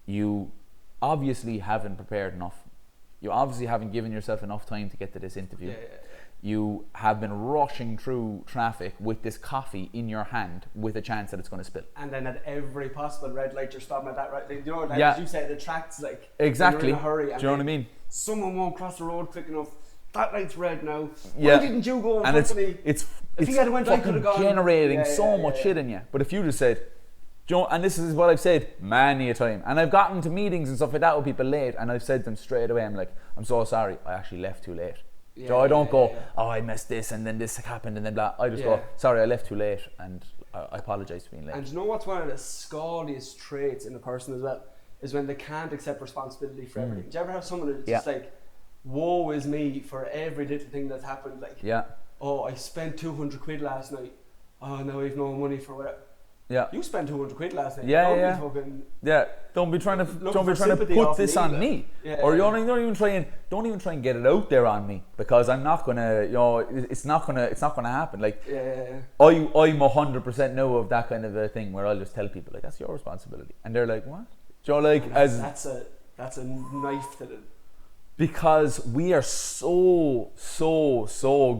you obviously haven't prepared enough. You obviously haven't given yourself enough time to get to this interview. You have been rushing through traffic with this coffee in your hand with a chance that it's going to spill. And then at every possible red light, you're stopping at that right. Like, you know, like, as you said, it attracts, like, exactly. You're in a hurry. Do you know what I mean? Someone won't cross the road quick enough. That light's red now. Why didn't you go in front of me? It's fucking generating so much shit in you. But if you just said, you know, and this is what I've said many a time, and I've gotten to meetings and stuff like that with people late, and I've said to them straight away, I'm like, I'm so sorry, I actually left too late. So I don't go, oh, I missed this, and then this happened, and then blah. I just go, sorry, I left too late, and I apologise for being late. And you know what's one of the scariest traits in a person as well, is when they can't accept responsibility for everything. Do you ever have someone who's just like, woe is me for every little thing that's happened? Like, oh, I spent 200 quid last night. Oh, now I've no money for whatever. You spent 200 quid last night. Don't be trying to put this on me. Or don't even try and get it out there on me, because I'm not gonna, you know, it's not gonna happen. Like, I'm 100% know of that kind of a thing where I'll just tell people, like, that's your responsibility, and they're like, what? Do you know, like, that's a knife to the. Because we are so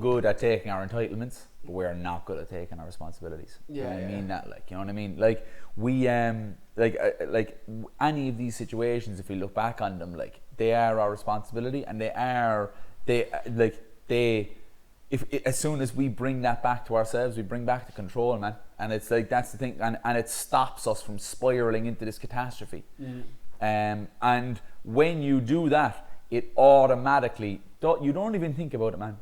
good at taking our entitlements, but we're not good at taking our responsibilities. I mean that, like, you know what I mean? Like, we like any of these situations, if we look back on them, like, they are our responsibility, and as soon as we bring that back to ourselves, we bring back the control, man. And it's like, that's the thing, and it stops us from spiraling into this catastrophe. And when you do that, it automatically, you don't even think about it, man.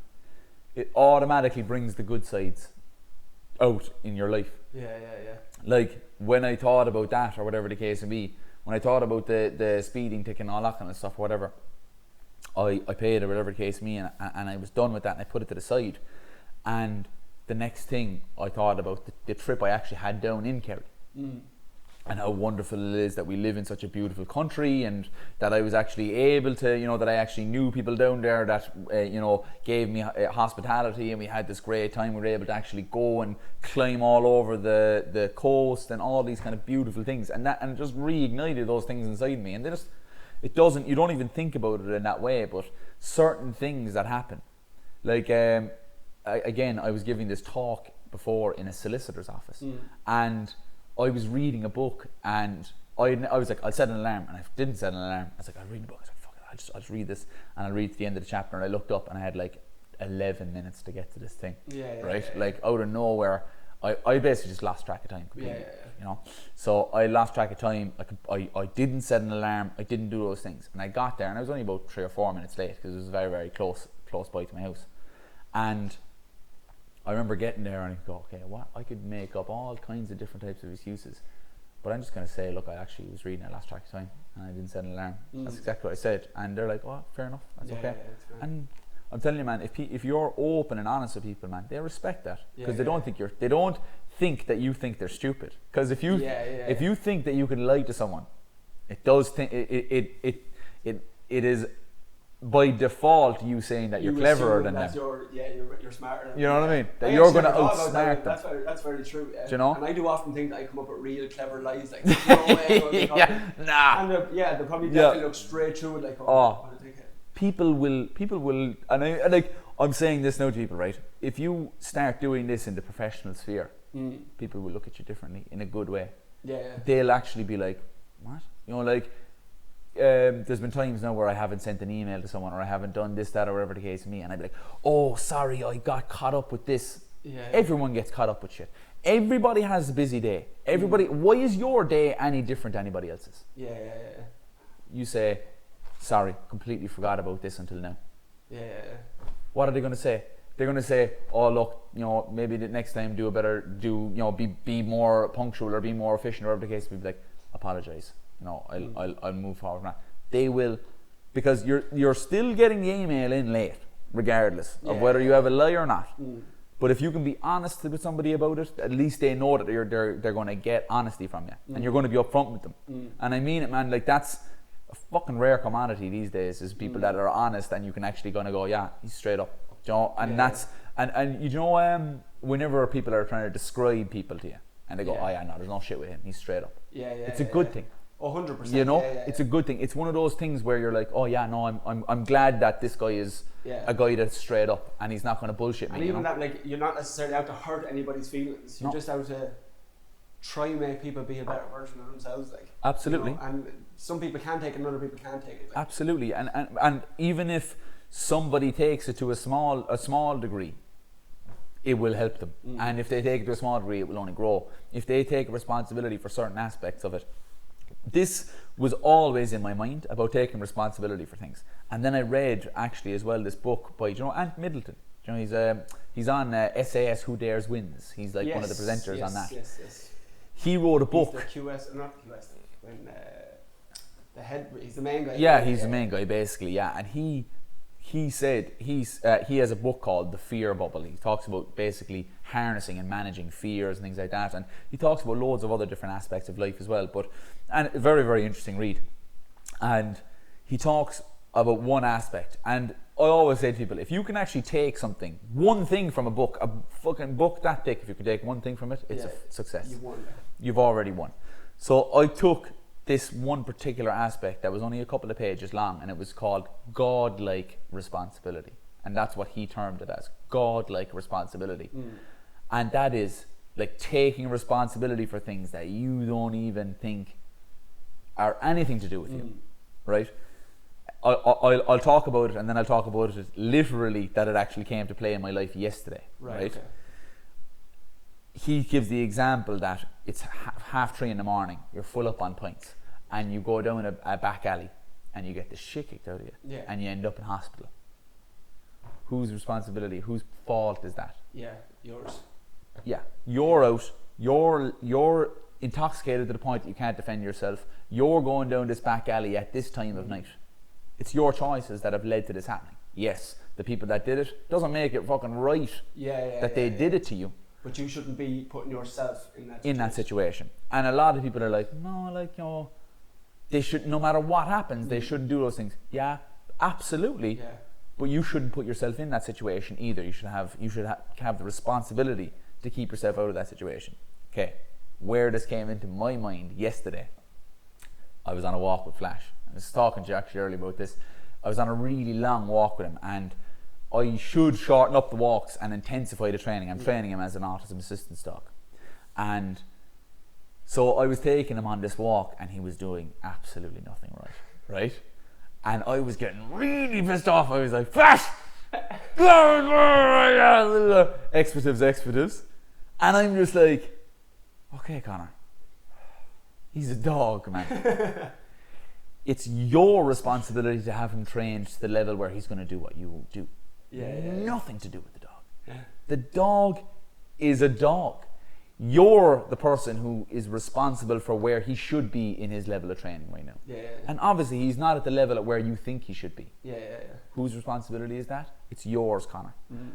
It automatically brings the good sides out in your life. Like, when I thought about that, or whatever the case may be, when I thought about the speeding ticket and all that kind of stuff, whatever, I paid or whatever the case me, and I was done with that, and I put it to the side. And the next thing I thought about the trip I actually had down in Kerry. And how wonderful it is that we live in such a beautiful country, and that I was actually able to, that I actually knew people down there that, gave me hospitality, and we had this great time. We were able to actually go and climb all over the coast and all these kind of beautiful things, and it just reignited those things inside me. And you don't even think about it in that way, but certain things that happen, like I was giving this talk before in a solicitor's office, and I was reading a book, and I was like, I'll set an alarm, and I didn't set an alarm. I was like, I'll read the book. I was like, fuck it, I'll just read this, and I'll read to the end of the chapter. And I looked up, and I had like 11 minutes to get to this thing. Like out of nowhere, I basically just lost track of time completely. So I lost track of time. I didn't set an alarm. I didn't do those things, and I got there, and I was only about 3 or 4 minutes late because it was very, very close by to my house, and I remember getting there and I go, okay, what? I could make up all kinds of different types of excuses, but I'm just going to say, look, I actually was reading, I lost track of time, and I didn't set an alarm. That's exactly what I said, and they're like, oh, fair enough, that's okay. And I'm telling you, man, if you're open and honest with people, man, they respect that, because they don't think that you think they're stupid. Because if you think that you can lie to someone, it is by default you saying that you're cleverer than them. You're smarter than them. You know what I mean? That you're going to outsmart them. That's very true. Yeah. Do you know? And I do often think that I come up with real clever lies. Like, no way. Nah. And they probably definitely look straight through it. Like, what a dickhead. People will, and I'm saying this now to people, right? If you start doing this in the professional sphere, people will look at you differently in a good way. Yeah. They'll actually be like, what? There's been times now where I haven't sent an email to someone, or I haven't done this, that, or whatever the case may be, and I'd be like, oh, sorry, I got caught up with this. Everyone gets caught up with shit. Everybody has a busy day. Why is your day any different to anybody else's? You say, sorry, completely forgot about this until now. What are they going to say? They're going to say, oh, look, maybe the next time be more punctual or be more efficient, or whatever the case may be. Like, apologize. I'll move forward now. They will, because you're still getting the email in late, regardless of whether you have a lie or not. But if you can be honest with somebody about it, at least they know that they're going to get honesty from you, and you're going to be upfront with them. And I mean it, man. Like, that's a fucking rare commodity these days, is people that are honest, and you can actually going to go, yeah, he's straight up. And that's and whenever people are trying to describe people to you, and they go, oh yeah, no, there's no shit with him, he's straight up. It's a good thing. 100%. It's a good thing. It's one of those things where you're like, oh yeah, no, I'm glad that this guy is a guy that's straight up, and he's not going to bullshit me. And even that, like, you're not necessarily out to hurt anybody's feelings. You're just out to try and make people be a better version of themselves. Like, absolutely. And some people can take it, and other people can't take it. Like. Absolutely. And even if somebody takes it to a small degree, it will help them. And if they take it to a small degree, it will only grow. If they take responsibility for certain aspects of it. This was always in my mind, about taking responsibility for things. And then I read, actually, as well, this book by, Ant Middleton. He's on SAS Who Dares Wins. He's like one of the presenters on that. Yes. He wrote a book. He's the QS, not the QS, when the head, he's the main guy. Yeah, he's the main guy, basically, yeah. And he said he has a book called The Fear Bubble. He talks about basically harnessing and managing fears and things like that, and he talks about loads of other different aspects of life as well. And a very, very interesting read. And he talks about one aspect, and I always say to people, if you can actually take one thing from a book, a fucking book that thick, if you can take one thing from it, it's a success. You've won. You've already won. So I took this one particular aspect that was only a couple of pages long, and it was called Godlike responsibility, and that's what he termed it as, Godlike responsibility. And that is like taking responsibility for things that you don't even think are anything to do with you, right? I'll talk about it, and then I'll talk about it literally, that it actually came to play in my life yesterday, right? Okay. He gives the example that it's 3:30 in the morning, you're full up on pints, and you go down a back alley and you get the shit kicked out of you, and you end up in hospital. Whose responsibility, whose fault is that? Yeah, yours. Yeah, you're out, you're intoxicated to the point that you can't defend yourself, you're going down this back alley at this time of night. it's your choices that have led to this happening. Yes, the people that did it, doesn't make it fucking right that they did it to you. But you shouldn't be putting yourself in that situation. And a lot of people are like, no, like, you know, they should, no matter what happens, they shouldn't do those things. Yeah, absolutely. Yeah. But you shouldn't put yourself in that situation either. You should have the responsibility to keep yourself out of that situation. Okay, where this came into my mind yesterday, I was on a walk with Flash. I was talking to you actually earlier about this. I was on a really long walk with him, and I should shorten up the walks and intensify the training. I'm training him as an autism assistance dog. And so I was taking him on this walk, and he was doing absolutely nothing right? And I was getting really pissed off. I was like, Flash! Expletives. And I'm just like, okay, Conor, he's a dog, man. It's your responsibility to have him trained to the level where he's going to do what you do. Nothing to do with the dog. Yeah. The dog is a dog. You're the person who is responsible for where he should be in his level of training right now. And obviously he's not at the level at where you think he should be. Whose responsibility is that? It's yours, Conor.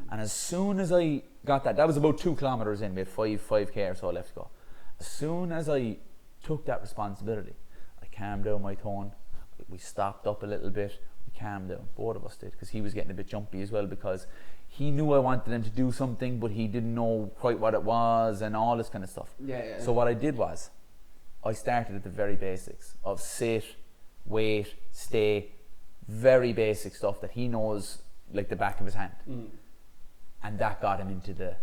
And as soon as I got that was about 2 kilometers in, we had 5k or so left to go. As soon as I took that responsibility, I calmed down my tone. We stopped up a little bit. We calmed down. Both of us did, because he was getting a bit jumpy as well, because he knew I wanted him to do something, but he didn't know quite what it was and all this kind of stuff. So what I did was, I started at the very basics of sit, wait, stay, very basic stuff that he knows like the back of his hand. And that got him into the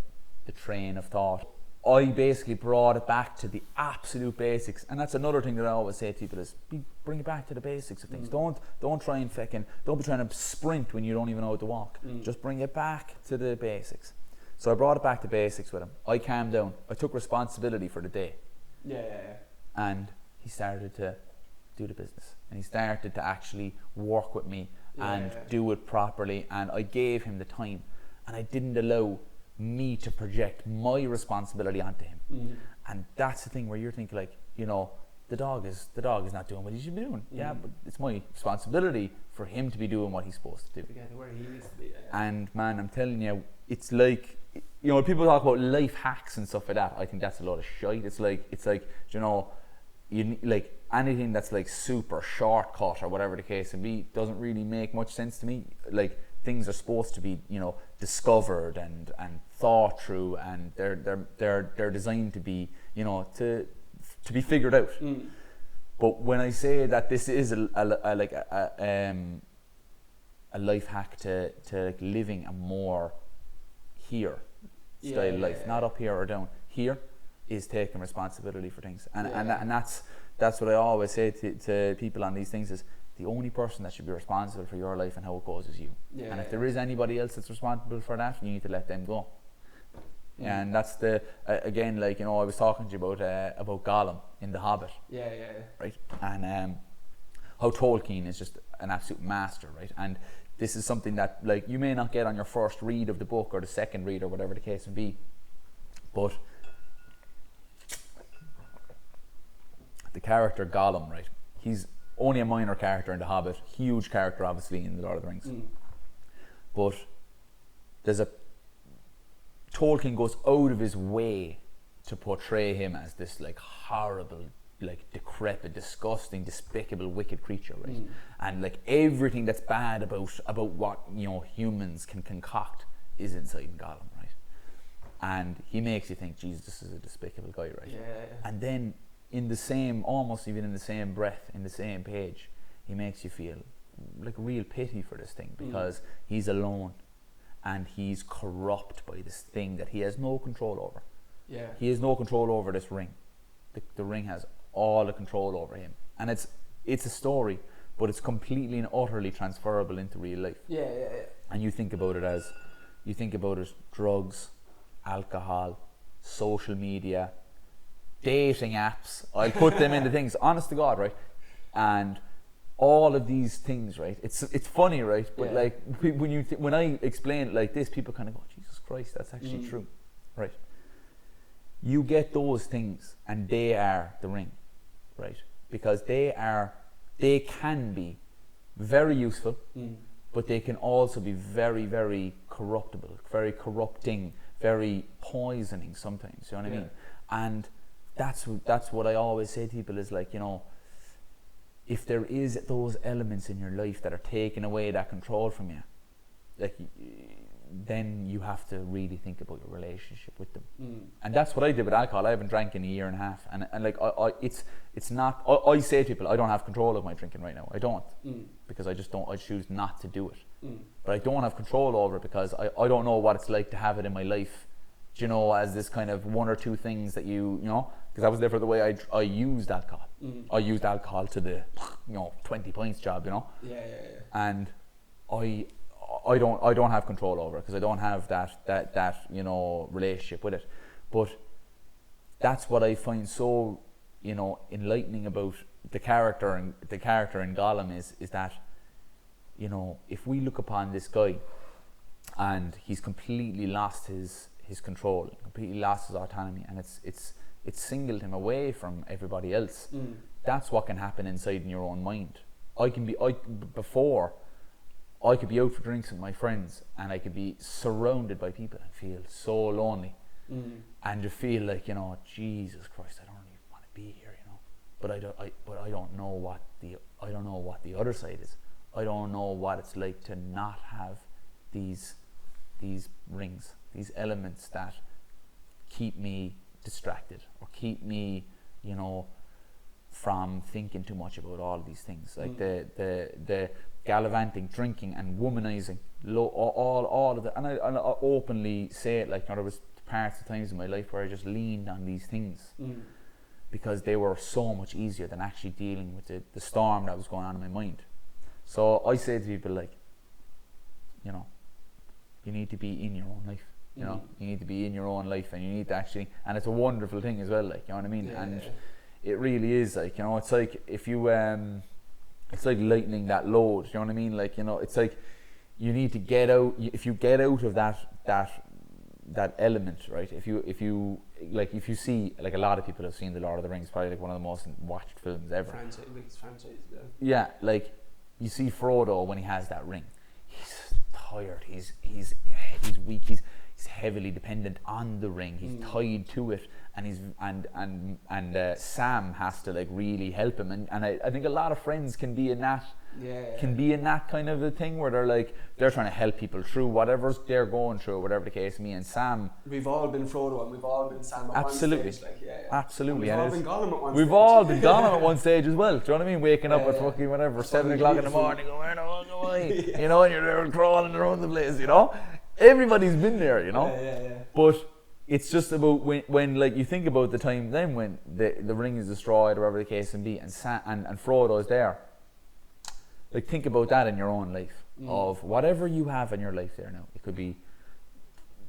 train of thought. I basically brought it back to the absolute basics, and that's another thing that I always say to people is bring it back to the basics of things. Don't try and don't be trying to sprint when you don't even know how to walk. Just bring it back to the basics. So I brought it back to basics with him. I calmed down. I took responsibility for the day. And he started to do the business, and he started to actually work with me and do it properly, and I gave him the time, and I didn't allow me to project my responsibility onto him. And that's the thing where you're thinking, like, you know, the dog is not doing what he should be doing. But it's my responsibility for him to be doing what he's supposed to do. To get to where he needs to be. And man, I'm telling you, it's like, you know, people talk about life hacks and stuff like that. I think that's a lot of shite. It's like you know, like anything that's like super shortcut or whatever the case may be doesn't really make much sense to me. Like, things are supposed to be, you know, discovered and thought through, and they're designed to be, you know, to be figured out. But when I say that this is a life hack to like living a more here style life, not up here or down here, is taking responsibility for things, and that's what I always say to people on these things is, the only person that should be responsible for your life and how it goes is you. And if there is anybody else that's responsible for that, you need to let them go. And that's the again, like, you know, I was talking to you about Gollum in The Hobbit. Right, and how Tolkien is just an absolute master, right? And this is something that, like, you may not get on your first read of the book or the second read or whatever the case may be, but the character Gollum, right? He's only a minor character in The Hobbit, huge character obviously in The Lord of the Rings. But Tolkien goes out of his way to portray him as this like horrible, like decrepit, disgusting, despicable, wicked creature, right? And like everything that's bad about what, you know, humans can concoct is inside in Gollum, right? And he makes you think, Jesus, this is a despicable guy, right? And then almost even in the same breath, in the same page, he makes you feel like real pity for this thing, because he's alone and he's corrupt by this thing that he has no control over. He has no control over this ring. The ring has all the control over him, and it's a story, but it's completely and utterly transferable into real life. And you think about it drugs, alcohol, social media, dating apps, I'll put them into things, honest to God, right? And all of these things, right? It's funny, right? But like when I explain it like this, people kind of go, Jesus Christ, that's actually true, right? You get those things, and they are the ring, right? Because they can be very useful, but they can also be very, very corruptible, very corrupting, very poisoning sometimes. You know what I mean? And that's what I always say to people is like, you know, if there is those elements in your life that are taking away that control from you, like, then you have to really think about your relationship with them. And that's what I did with alcohol. I haven't drank in a year and a half, and like it's not. I say to people, I don't have control of my drinking right now. I don't, because I just don't. I choose not to do it. But I don't have control over it because I don't know what it's like to have it in my life. Do you know, as this kind of one or two things that you know, because I was there for the way I used alcohol. I used alcohol to the 20 pints job. You know. And I don't have control over it because I don't have that relationship with it. But that's what I find so enlightening about the character in Gollum is that, you know, if we look upon this guy and he's completely lost his control, completely lost his autonomy, and it's singled him away from everybody else. That's what can happen inside in your own mind. I could be out for drinks with my friends and I could be surrounded by people and feel so lonely, and you feel like, you know, Jesus Christ, I don't even want to be here, you know. But I don't know what the other side is. I don't know what it's like to not have these rings, these elements that keep me distracted or keep me, you know, from thinking too much about all of these things, like the gallivanting, drinking, and womanizing, all of that. And I openly say it, like, you know, there was parts of times in my life where I just leaned on these things because they were so much easier than actually dealing with the storm that was going on in my mind. So I say to people, like, you know, you need to be in your own life. You know, you need to be in your own life, and you need to actually, and it's a wonderful thing as well, like, you know what I mean? It really is, like, you know, it's like if you it's like lightening that load, you know what I mean? Like, you know, it's like you need to get out. If you get out of that element, right? If you see, like, a lot of people have seen The Lord of the Rings, probably like one of the most watched films ever. Franchise, yeah. Like, you see Frodo when he has that ring, he's tired. He's weak. He's heavily dependent on the ring. He's tied to it, and Sam has to, like, really help him. And I think a lot of friends can be in that. Be in that kind of a thing where they're trying to help people through whatever they're going through, whatever the case may be. And Sam, we've all been Frodo and we've all been Sam at absolutely. one stage, like, absolutely. And we've all been Gollum at one we've stage. all been Gollum at one stage as well. Do you know what I mean? Waking up at fucking whatever 7 o'clock in the morning, going, where the fuck am I? You know, and you're there crawling around the place. You know, everybody's been there. You know, but it's just about when like you think about the time then when the ring is destroyed or whatever the case may be, and Frodo is there. Like, think about that in your own life, of whatever you have in your life there now. It could be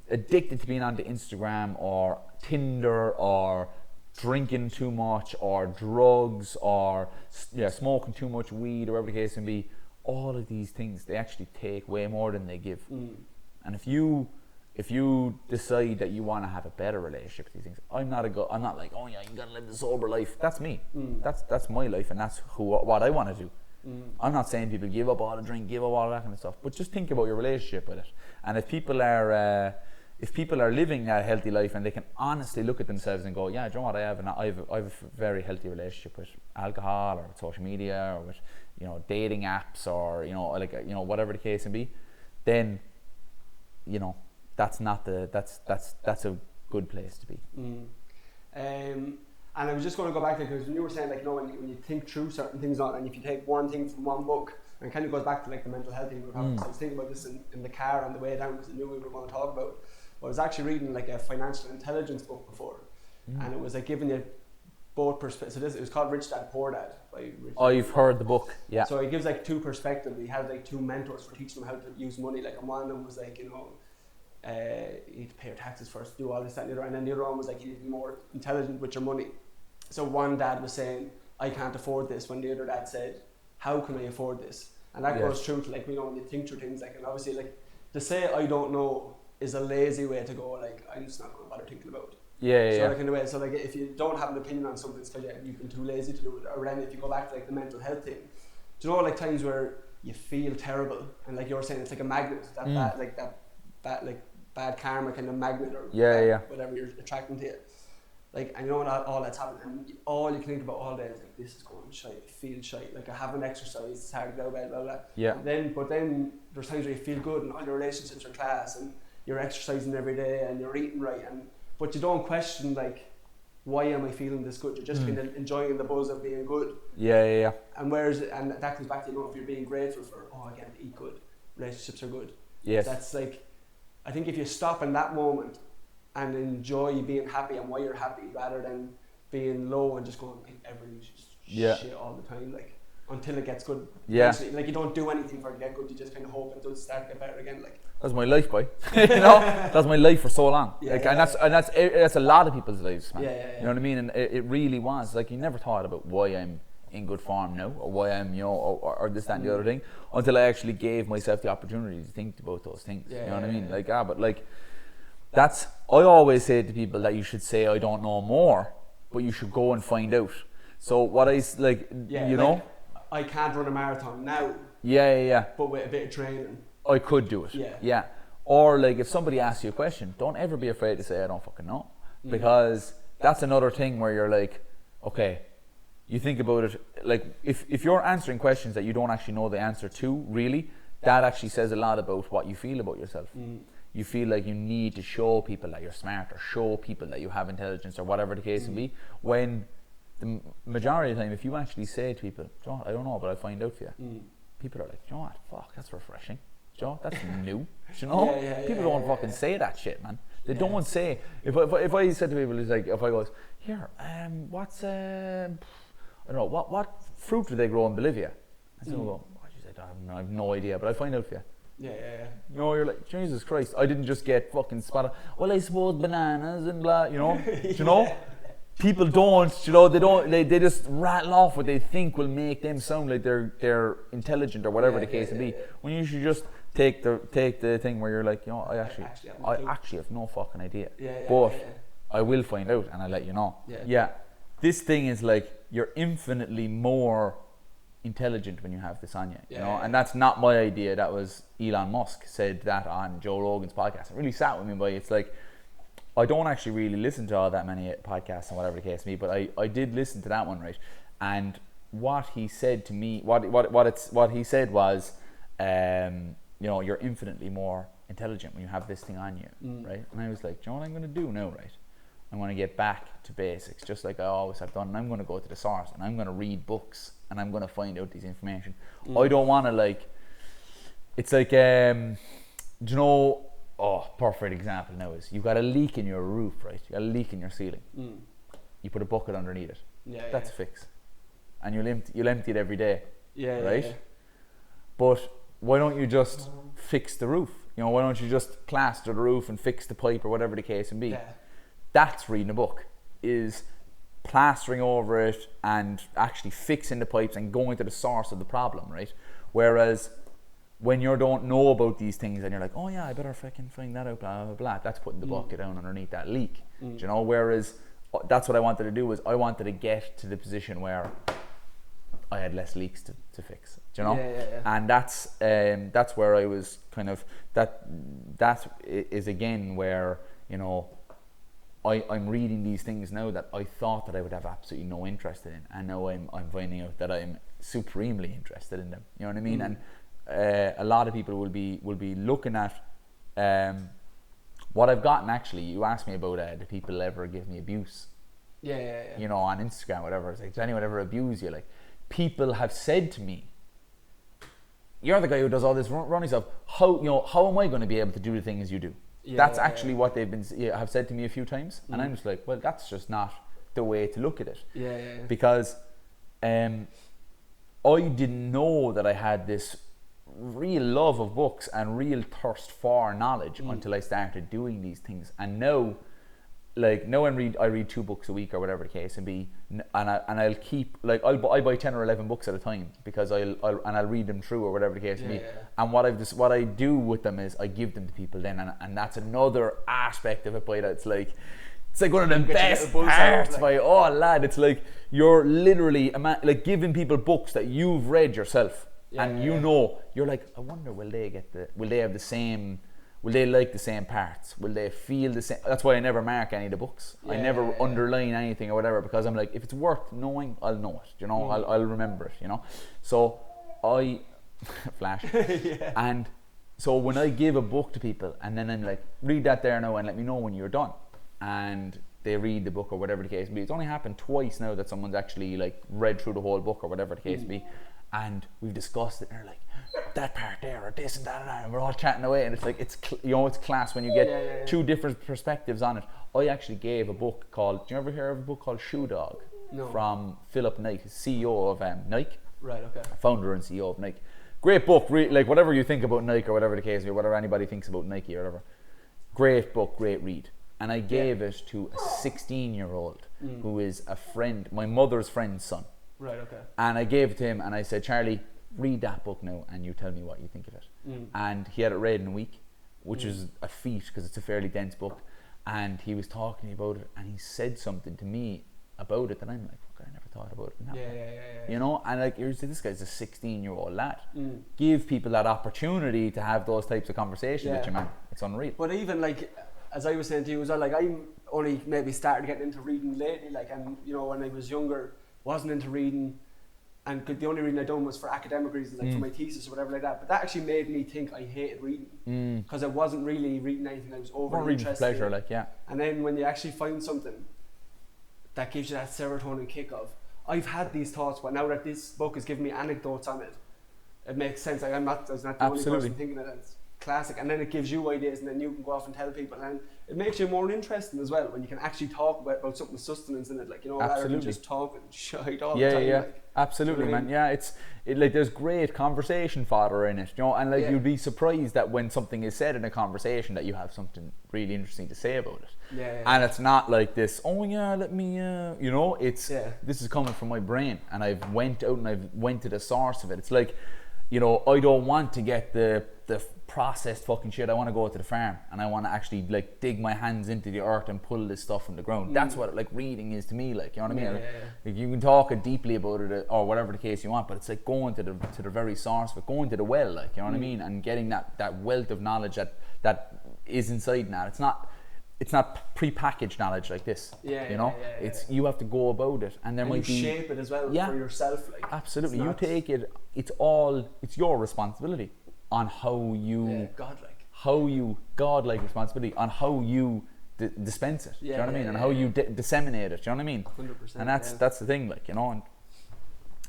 addicted to being onto Instagram or Tinder or drinking too much or drugs or smoking too much weed or whatever the case may be. All of these things, they actually take way more than they give. And if you decide that you want to have a better relationship with these things, I'm not like, oh yeah, you gotta live the sober life. That's me. That's my life, and that's what I want to do. I'm not saying people give up all the drink, give up all that kind of stuff, but just think about your relationship with it. And if people are living that healthy life and they can honestly look at themselves and go, yeah, do you know what, I have a very healthy relationship with alcohol or with social media or with, you know, dating apps or, you know, like, you know, whatever the case may be, then, you know, that's a good place to be. And I was just going to go back to, because when you were saying, like, you know, when you think through certain things on, and if you take one thing from one book, and it kind of goes back to, like, the mental health thing we were talking. So I was thinking about this in the car on the way down because I knew we were going to talk about. But I was actually reading, like, a financial intelligence book before, and it was, like, giving you both perspectives. So it was called Rich Dad Poor Dad by Rich Dad. I've heard the book, yeah. So he gives, like, two perspectives. He had, like, two mentors for teaching them how to use money. Like, and one of them was, like, you know, you need to pay your taxes first, do all this, that, and the other. And then the other one was, like, you need to be more intelligent with your money. So one dad was saying, I can't afford this, when the other dad said, how can I afford this? And that goes through to, like, you know, when you think through things, like, and obviously, like, to say I don't know is a lazy way to go, like, I'm just not going to bother thinking about it. Like, in a way, so, like, if you don't have an opinion on something, it's because you've been too lazy to do it. Or then if you go back to, like, the mental health thing, do you know, like, times where you feel terrible, and like you're saying, it's like a magnet. That bad karma kind of magnet, or whatever you're attracting to it. Like, and you know, all that's happening, and all you can think about all day is like, this is going shite, I feel shite, like I haven't exercised, it's hard to go blah blah blah. Yeah. But then there's times where you feel good, and all your relationships are class, and you're exercising every day, and you're eating right, but you don't question like, why am I feeling this good? You're just kind of enjoying the buzz of being good. Yeah. And that comes back to, you know, if you're being grateful for, I get to eat good, relationships are good. Yes. That's like, I think if you stop in that moment and enjoy being happy and why you're happy, rather than being low and just going, everything's just shit all the time, like, until it gets good. Yeah. Eventually, like, you don't do anything for it to get good, you just kind of hope it does start to get better again. Like, that's my life, boy. You know, that's my life for so long. Yeah, like, yeah, and that's a lot of people's lives, man. Yeah. You know what I mean? And it really was like, you never thought about why I'm in good form now, or why I'm, you know, or this, that, and the other thing, until I actually gave myself the opportunity to think about those things. Yeah, you know what I mean? yeah. Like, but like, I always say to people that you should say I don't know more, but you should go and find out. So what I like, you know, I can't run a marathon now. Yeah. But with a bit of training, I could do it. Yeah. Or like, if somebody asks you a question, don't ever be afraid to say I don't fucking know, because that's another thing where you're like, okay, you think about it, like if you're answering questions that you don't actually know the answer to, really, that actually says a lot about what you feel about yourself. You feel like you need to show people that you're smart, or show people that you have intelligence, or whatever the case may be, when the majority of the time, if you actually say to people, John, I don't know, but I'll find out for you, people are like, you know what, fuck, that's refreshing. Joe, that's new. You know, people don't fucking say that shit, man. They don't say. If I said to people, it's like, if I goes, here, what's I don't know, what fruit do they grow in Bolivia? And someone go, what did you say? I have no idea, but I'll find out for you. Yeah. You know, you're like, Jesus Christ, I didn't just get fucking spotted. Well, I suppose bananas and blah. You know, you know. People don't, you know, they just rattle off what they think will make them sound like they're intelligent, or whatever the case may be. When you should just take the thing where you're like, you know, I actually have no fucking idea. But I will find out, and I'll let you know. Yeah. This thing is like, you're infinitely more intelligent when you have this on you. You know, and that's not my idea. That was Elon Musk said that on Joe Rogan's podcast. It really sat with me, but it's like, I don't actually really listen to all that many podcasts and whatever the case may be, but I did listen to that one, right? And what he said to me, what he said was, you know, you're infinitely more intelligent when you have this thing on you, right? And I was like, do you know what I'm going to do now, right? I'm going to get back to basics, just like I always have done, and I'm going to go to the source, and I'm going to read books, and I'm going to find out these information. I don't want to, like, it's like, do you know, perfect example now is, you've got a leak in your roof, right? You got a leak in your ceiling. You put a bucket underneath it. That's a fix. And you'll empty it every day. Right? Yeah. But why don't you just fix the roof? You know, why don't you just plaster the roof and fix the pipe, or whatever the case may be? That's reading a book, is plastering over it and actually fixing the pipes and going to the source of the problem, right? Whereas when you don't know about these things and you're like, oh yeah, I better fucking find that out, blah, blah, blah, that's putting the bucket down underneath that leak. Do you know? Whereas that's what I wanted to do, was I wanted to get to the position where I had less leaks to fix. Do you know? And that's where I was kind of, that is again where, you know, I'm reading these things now that I thought that I would have absolutely no interest in, and now I'm finding out that I'm supremely interested in them. You know what I mean? And a lot of people will be looking at what I've gotten. Actually, you asked me about do people ever give me abuse? You know, on Instagram, whatever. It's like, does anyone ever abuse you? Like, people have said to me, "You're the guy who does all this running stuff. How am I going to be able to do the things you do?" That's actually what they've have said to me a few times, and I'm just like, well, that's just not the way to look at it. Because I didn't know that I had this real love of books and real thirst for knowledge until I started doing these things. And now I read 2 books a week, or whatever the case may be, and I'll keep, like, I buy 10 or 11 books at a time, because I'll read them through, or whatever the case may be. And what I do with them is I give them to people then, and that's another aspect of it. By that, it's like one of the best parts. Lad, it's like you're literally like giving people books that you've read yourself. and you're like, I wonder will they have the same, will they like the same parts, will they feel the same. That's why I never mark any of the books. I never underline anything or whatever, because I'm like, if it's worth knowing, I'll know it, you know. I'll remember it, you know. So I flash. And so when I give a book to people and then I'm like, read that there now and let me know when you're done, and they read the book or whatever the case may be. It's only happened twice now that someone's actually like read through the whole book or whatever the case may be, and we've discussed it and they're like, that part there or this and that and we're all chatting away, and it's like, it's it's class when you get two different perspectives on it. I actually gave a book called, do you ever hear of a book called Shoe Dog? No. From Philip Knight, CEO of Nike. Right, okay. Founder and CEO of Nike. Great book, like whatever you think about Nike or whatever the case, or whatever anybody thinks about Nike or whatever. Great book, great read. And I gave it to a 16-year-old who is a friend, my mother's friend's son. Right, okay. And I gave it to him and I said, Charlie, read that book now and you tell me what you think of it. And he had it read in a week, which is a feat because it's a fairly dense book. And he was talking about it and he said something to me about it that I'm like, I never thought about it in that way. You know, and like, this guy's a 16-year-old lad. Give people that opportunity to have those types of conversations with you, man. It's unreal. But even like, as I was saying to you as well, like I'm only maybe started getting into reading lately, like, and you know, when I was younger, wasn't into reading, and the only reading I done was for academic reasons, like for my thesis or whatever like that. But that actually made me think I hated reading, because I wasn't really reading anything I was overly interested in. Pleasure, like, And then when you actually find something that gives you that serotonin kick of, I've had these thoughts, but now that this book has given me anecdotes on it, it makes sense. Like I was not the only person thinking it. It's classic, and then it gives you ideas, and then you can go off and tell people, and it makes you more interesting as well when you can actually talk about something with sustenance in it, like, you know, rather than just talking shite all the time. Like, absolutely, you know, man. Yeah, it's like there's great conversation fodder in it, you know, and like you'd be surprised that when something is said in a conversation that you have something really interesting to say about it. And it's not like this, let me, you know, it's this is coming from my brain, and I've went out and I've went to the source of it. It's like, you know, I don't want to get the processed fucking shit. I want to go to the farm and I want to actually like dig my hands into the earth and pull this stuff from the ground. That's what like reading is to me, like, you know what I mean? Like, you can talk deeply about it or whatever the case you want, but it's like going to the very source of it, going to the well, like, you know what I mean, and getting that wealth of knowledge that is inside now. It's not pre-packaged knowledge like this. You know, it's you have to go about it, and there might be shape it as well for yourself. Like, absolutely, you take it. It's your responsibility on how you godlike responsibility on how you dispense it. Do you know what I mean? And how you disseminate it. Do you know what I mean? 100%. And that's the thing, like, you know.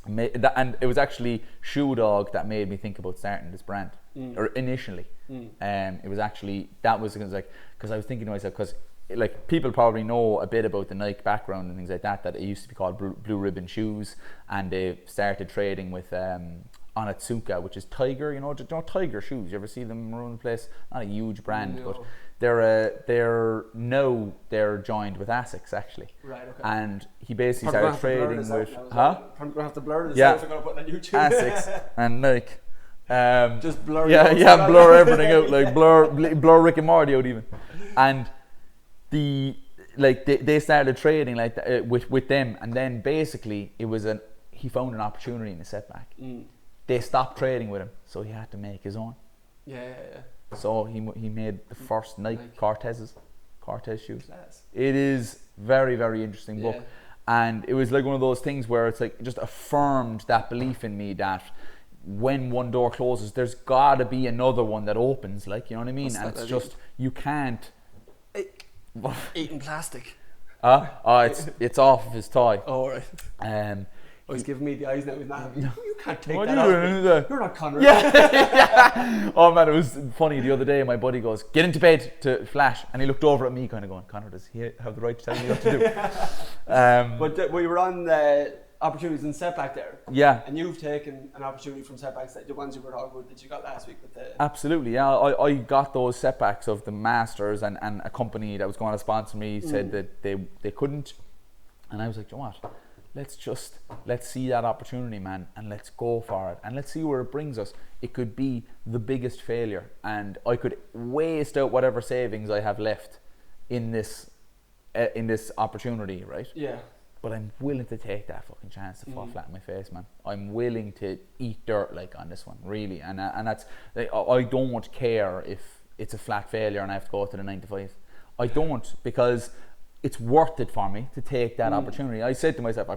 And it was actually Shoe Dog that made me think about starting this brand, or initially. It was actually because I was thinking to myself, because like people probably know a bit about the Nike background and things like that it used to be called Blue Ribbon Shoes, and they started trading with Onitsuka, which is tiger, you know tiger shoes. You ever see them around the place? Not a huge brand, but they're joined with Asics actually. Right. Okay. And he basically started trading with I'm gonna have to blur this out if I'm gonna put it on YouTube. Asics and Nike. Just blur. Blur everything out, like blur Rick and Morty out even. And they started trading like that, with them, and then basically he found an opportunity in a setback. They stopped trading with him, so he had to make his own. So he made the first Nike Cortez shoes. Class. It is very, very interesting book, and it was like one of those things where it's like just affirmed that belief in me that when one door closes, there's gotta be another one that opens, like, you know what I mean? And it's just, you can't eating plastic. It's off of his toy. Oh, right. Oh, he's giving me the eyes now. He's not. You can't take what that off. You're not Conor. Oh man, it was funny the other day. My buddy goes, "Get into bed to Flash," and he looked over at me, kind of going, "Conor, does he have the right to tell me what to do?" But we were on opportunities in setback there. And you've taken an opportunity from setbacks, the ones you were talking about that you got last week with the. Absolutely, yeah. I got those setbacks of the Masters, and a company that was going to sponsor me said that they couldn't, and I was like, you know what? Let's see that opportunity, man, and let's go for it, and let's see where it brings us. It could be the biggest failure, and I could waste out whatever savings I have left in this opportunity, right? But I'm willing to take that fucking chance to fall flat in my face, man. I'm willing to eat dirt like on this one, really. And that's like, I don't care if it's a flat failure and I have to go to the 9 to 5. I don't, because it's worth it for me to take that opportunity. I said to myself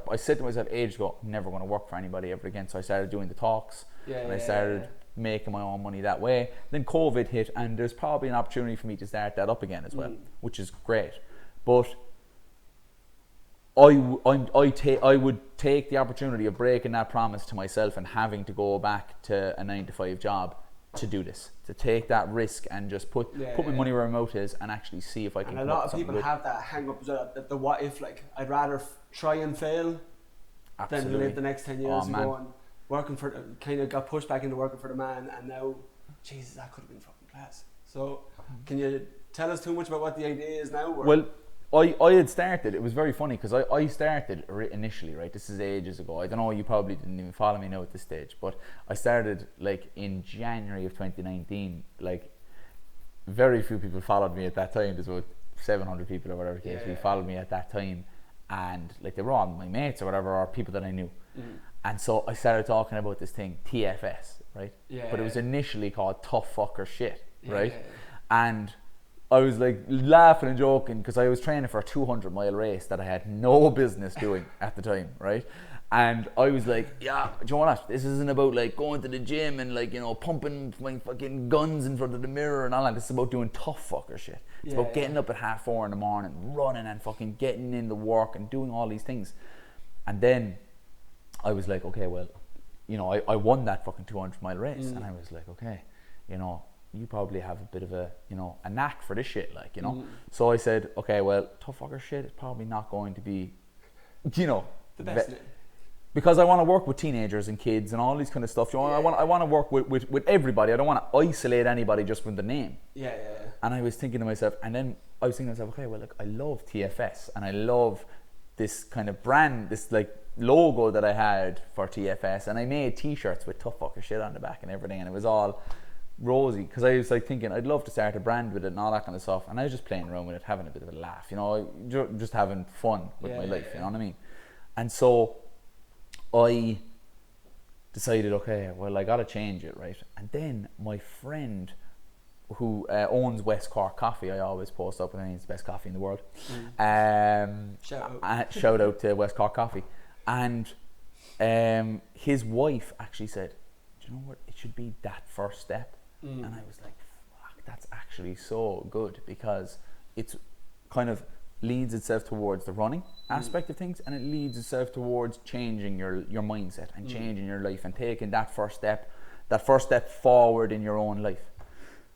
ages ago, I'm never going to work for anybody ever again. So I started doing the talks, I started making my own money that way. Then COVID hit, and there's probably an opportunity for me to start that up again as well, which is great. But I would take the opportunity of breaking that promise to myself and having to go back to a 9 to 5 job to do this, to take that risk and just put my money where my mouth is and actually see if I can. And a lot of people have that hang up, the what if, like, I'd rather try and fail than live the next 10 years and go on working for, kind of got pushed back into working for the man, and now, Jesus, that could have been fucking class. So can you tell us too much about what the idea is now? Or? Well, I had started, it was very funny because I started initially, right, this is ages ago, I don't know, you probably didn't even follow me now at this stage, but I started like in January of 2019, like very few people followed me at that time, there's about 700 people or whatever it is who followed me at that time, and like they were all my mates or whatever, or people that I knew, and so I started talking about this thing, TFS, right, but it was initially called Tough Fucker Shit, right, and I was like laughing and joking because I was training for a 200-mile race that I had no business doing at the time, right? And I was like, yeah, do you know what? This isn't about like going to the gym and like, you know, pumping my fucking guns in front of the mirror and all that. This is about doing tough fucker shit. It's about getting up at 4:30 in the morning, running and fucking getting in the work and doing all these things. And then I was like, okay, well, you know, I won that fucking 200-mile race, and I was like, okay, you know, you probably have a bit of a, you know, a knack for this shit, like, you know. So I said, okay, well, tough fucker shit is probably not going to be, you know, the best name. Because I want to work with teenagers and kids and all these kind of stuff. You know, I want to work with everybody. I don't want to isolate anybody just with the name. And I was thinking to myself, okay, well, look, I love TFS and I love this kind of brand, this like logo that I had for TFS, and I made t-shirts with tough fucker shit on the back and everything, and it was all rosy because I was like thinking I'd love to start a brand with it and all that kind of stuff, and I was just playing around with it, having a bit of a laugh, you know, just having fun with my life, you know what I mean? And so I decided, okay, well, I gotta change it, right? And then my friend who owns West Cork Coffee, I always post up with it's the best coffee in the world. Shout out to West Cork Coffee. And his wife actually said, do you know what, it should be that first step. And I was like, fuck, that's actually so good, because it's kind of leads itself towards the running aspect of things, and it leads itself towards changing your mindset and changing your life and taking that first step forward in your own life.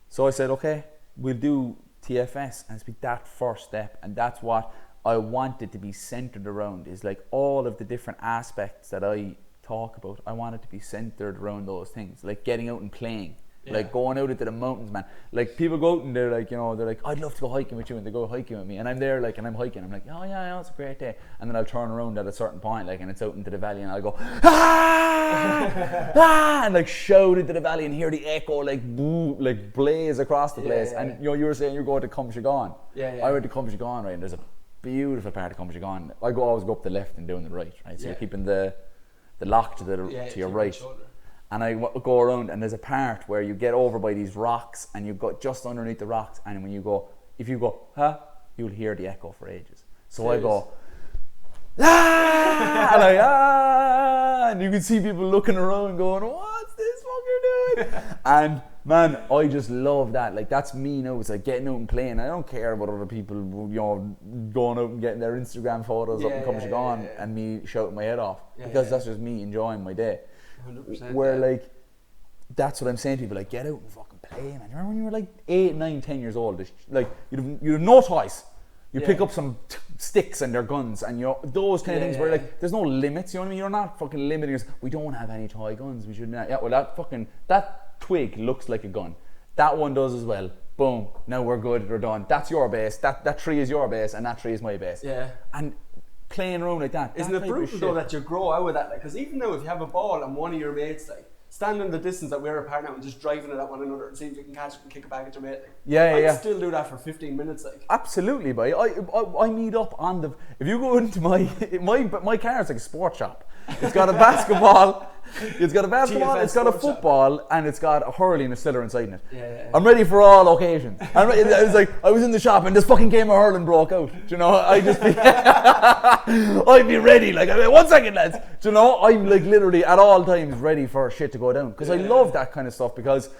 So I said, okay, we'll do TFS, and it's be that first step, and that's what I want it to be centered around, is like all of the different aspects that I talk about. I want it to be centered around those things, like getting out and playing, like going out into the mountains, man. Like people go out and they're like, you know, they're like, I'd love to go hiking with you, and they go hiking with me, and I'm there like, and I'm hiking, I'm like, oh yeah, it's a great day, and then I'll turn around at a certain point, like, and it's out into the valley, and I'll go and like shout into the valley and hear the echo like boo, like blaze across the place. And you know, you were saying you're going to Cumshigan. I went to Cumshigan, right, and there's a beautiful part of Cumshigan. I always go up the left and down the right, right, so you're keeping the lock to your right. And I go around, and there's a part where you get over by these rocks, and you go just underneath the rocks, and when you go, if you go, you'll hear the echo for ages. So I go, and you can see people looking around going, what's this fucker doing? And man, I just love that. Like, that's me now. It's like getting out and playing. I don't care about other people, you know, going out and getting their Instagram photos up and Cumshigan and me shouting my head off, because that's just me enjoying my day. 100%. Where like, that's what I'm saying to people, like, get out and fucking play, man. Remember when you were like 8, 9, 10 years old, like you'd have no toys. You pick up some sticks and their guns, and you know, those kind of things where like there's no limits, you know what I mean? You're not fucking limiting us. We don't have any toy guns, we shouldn't have. Yeah, well, that twig looks like a gun. That one does as well. Boom, now we're good, we're done. That's your base, that tree is your base, and that tree is my base. And playing around like that. Isn't it brutal though that you grow out of that? Like, because even now, if you have a ball and one of your mates like standing the distance that we're apart now and just driving it at one another and see if you can catch it and kick it back at your mate. Like, I'd still do that for 15 minutes. Like. Absolutely, boy. I meet up on the. If you go into my car, it's like a sports shop. It's got a basketball. It's got a football, and it's got a hurley and a sliotar inside it. Yeah. I'm ready for all occasions. I was like, I was in the shop and this fucking game of hurling broke out. Do you know, I'd be ready. Like, 1 second, lads. Do you know, I'm like literally at all times ready for shit to go down because I love that kind of stuff because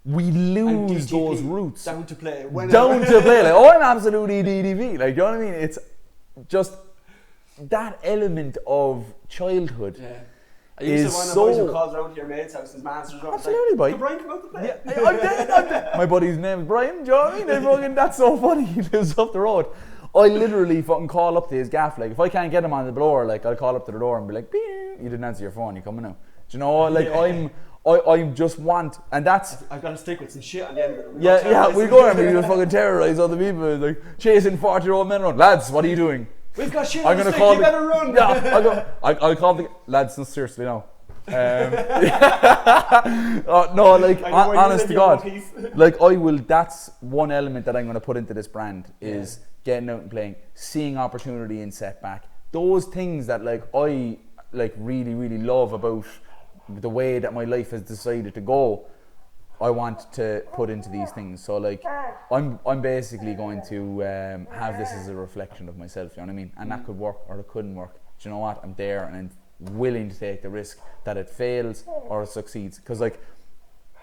we lose those roots. Down to play. Like, I'm absolutely DDV. Like, you know what I mean? It's just that element of childhood. Yeah. I used to one of the boys who calls around to your mate's house, his master's room. Absolutely, boy. Did Brian come out to play? Yeah, I'm dead. My buddy's name is Brian, do you know what I mean? That's so funny, he lives up the road. I literally fucking call up to his gaff, like, if I can't get him on the blower, like, I'll call up to the door and be like, you didn't answer your phone, you coming out? Do you know, like, I just want, and that's... I've got to stick with some shit on the end of it. We go and we just fucking terrorise other people, like, chasing 40-year-old men around. Lads, what are you doing? We've got shit on the stick, you better run! Yeah, I'll call the... Lads, no, seriously, no. No, like, honest to God, like, that's one element that I'm going to put into this brand is getting out and playing, seeing opportunity in setback. Those things that, like, I, like, really, really love about the way that my life has decided to go, I want to put into these things. So, like, I'm basically going to have this as a reflection of myself, you know what I mean? And that could work or it couldn't work. Do you know what? I'm there and I'm willing to take the risk that it fails or it succeeds, because, like,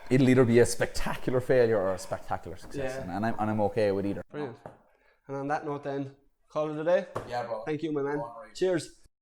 it'll either be a spectacular failure or a spectacular success, and I'm okay with either. Brilliant. And on that note, then, call it a day. Yeah, bro. Thank you, my man. Cheers.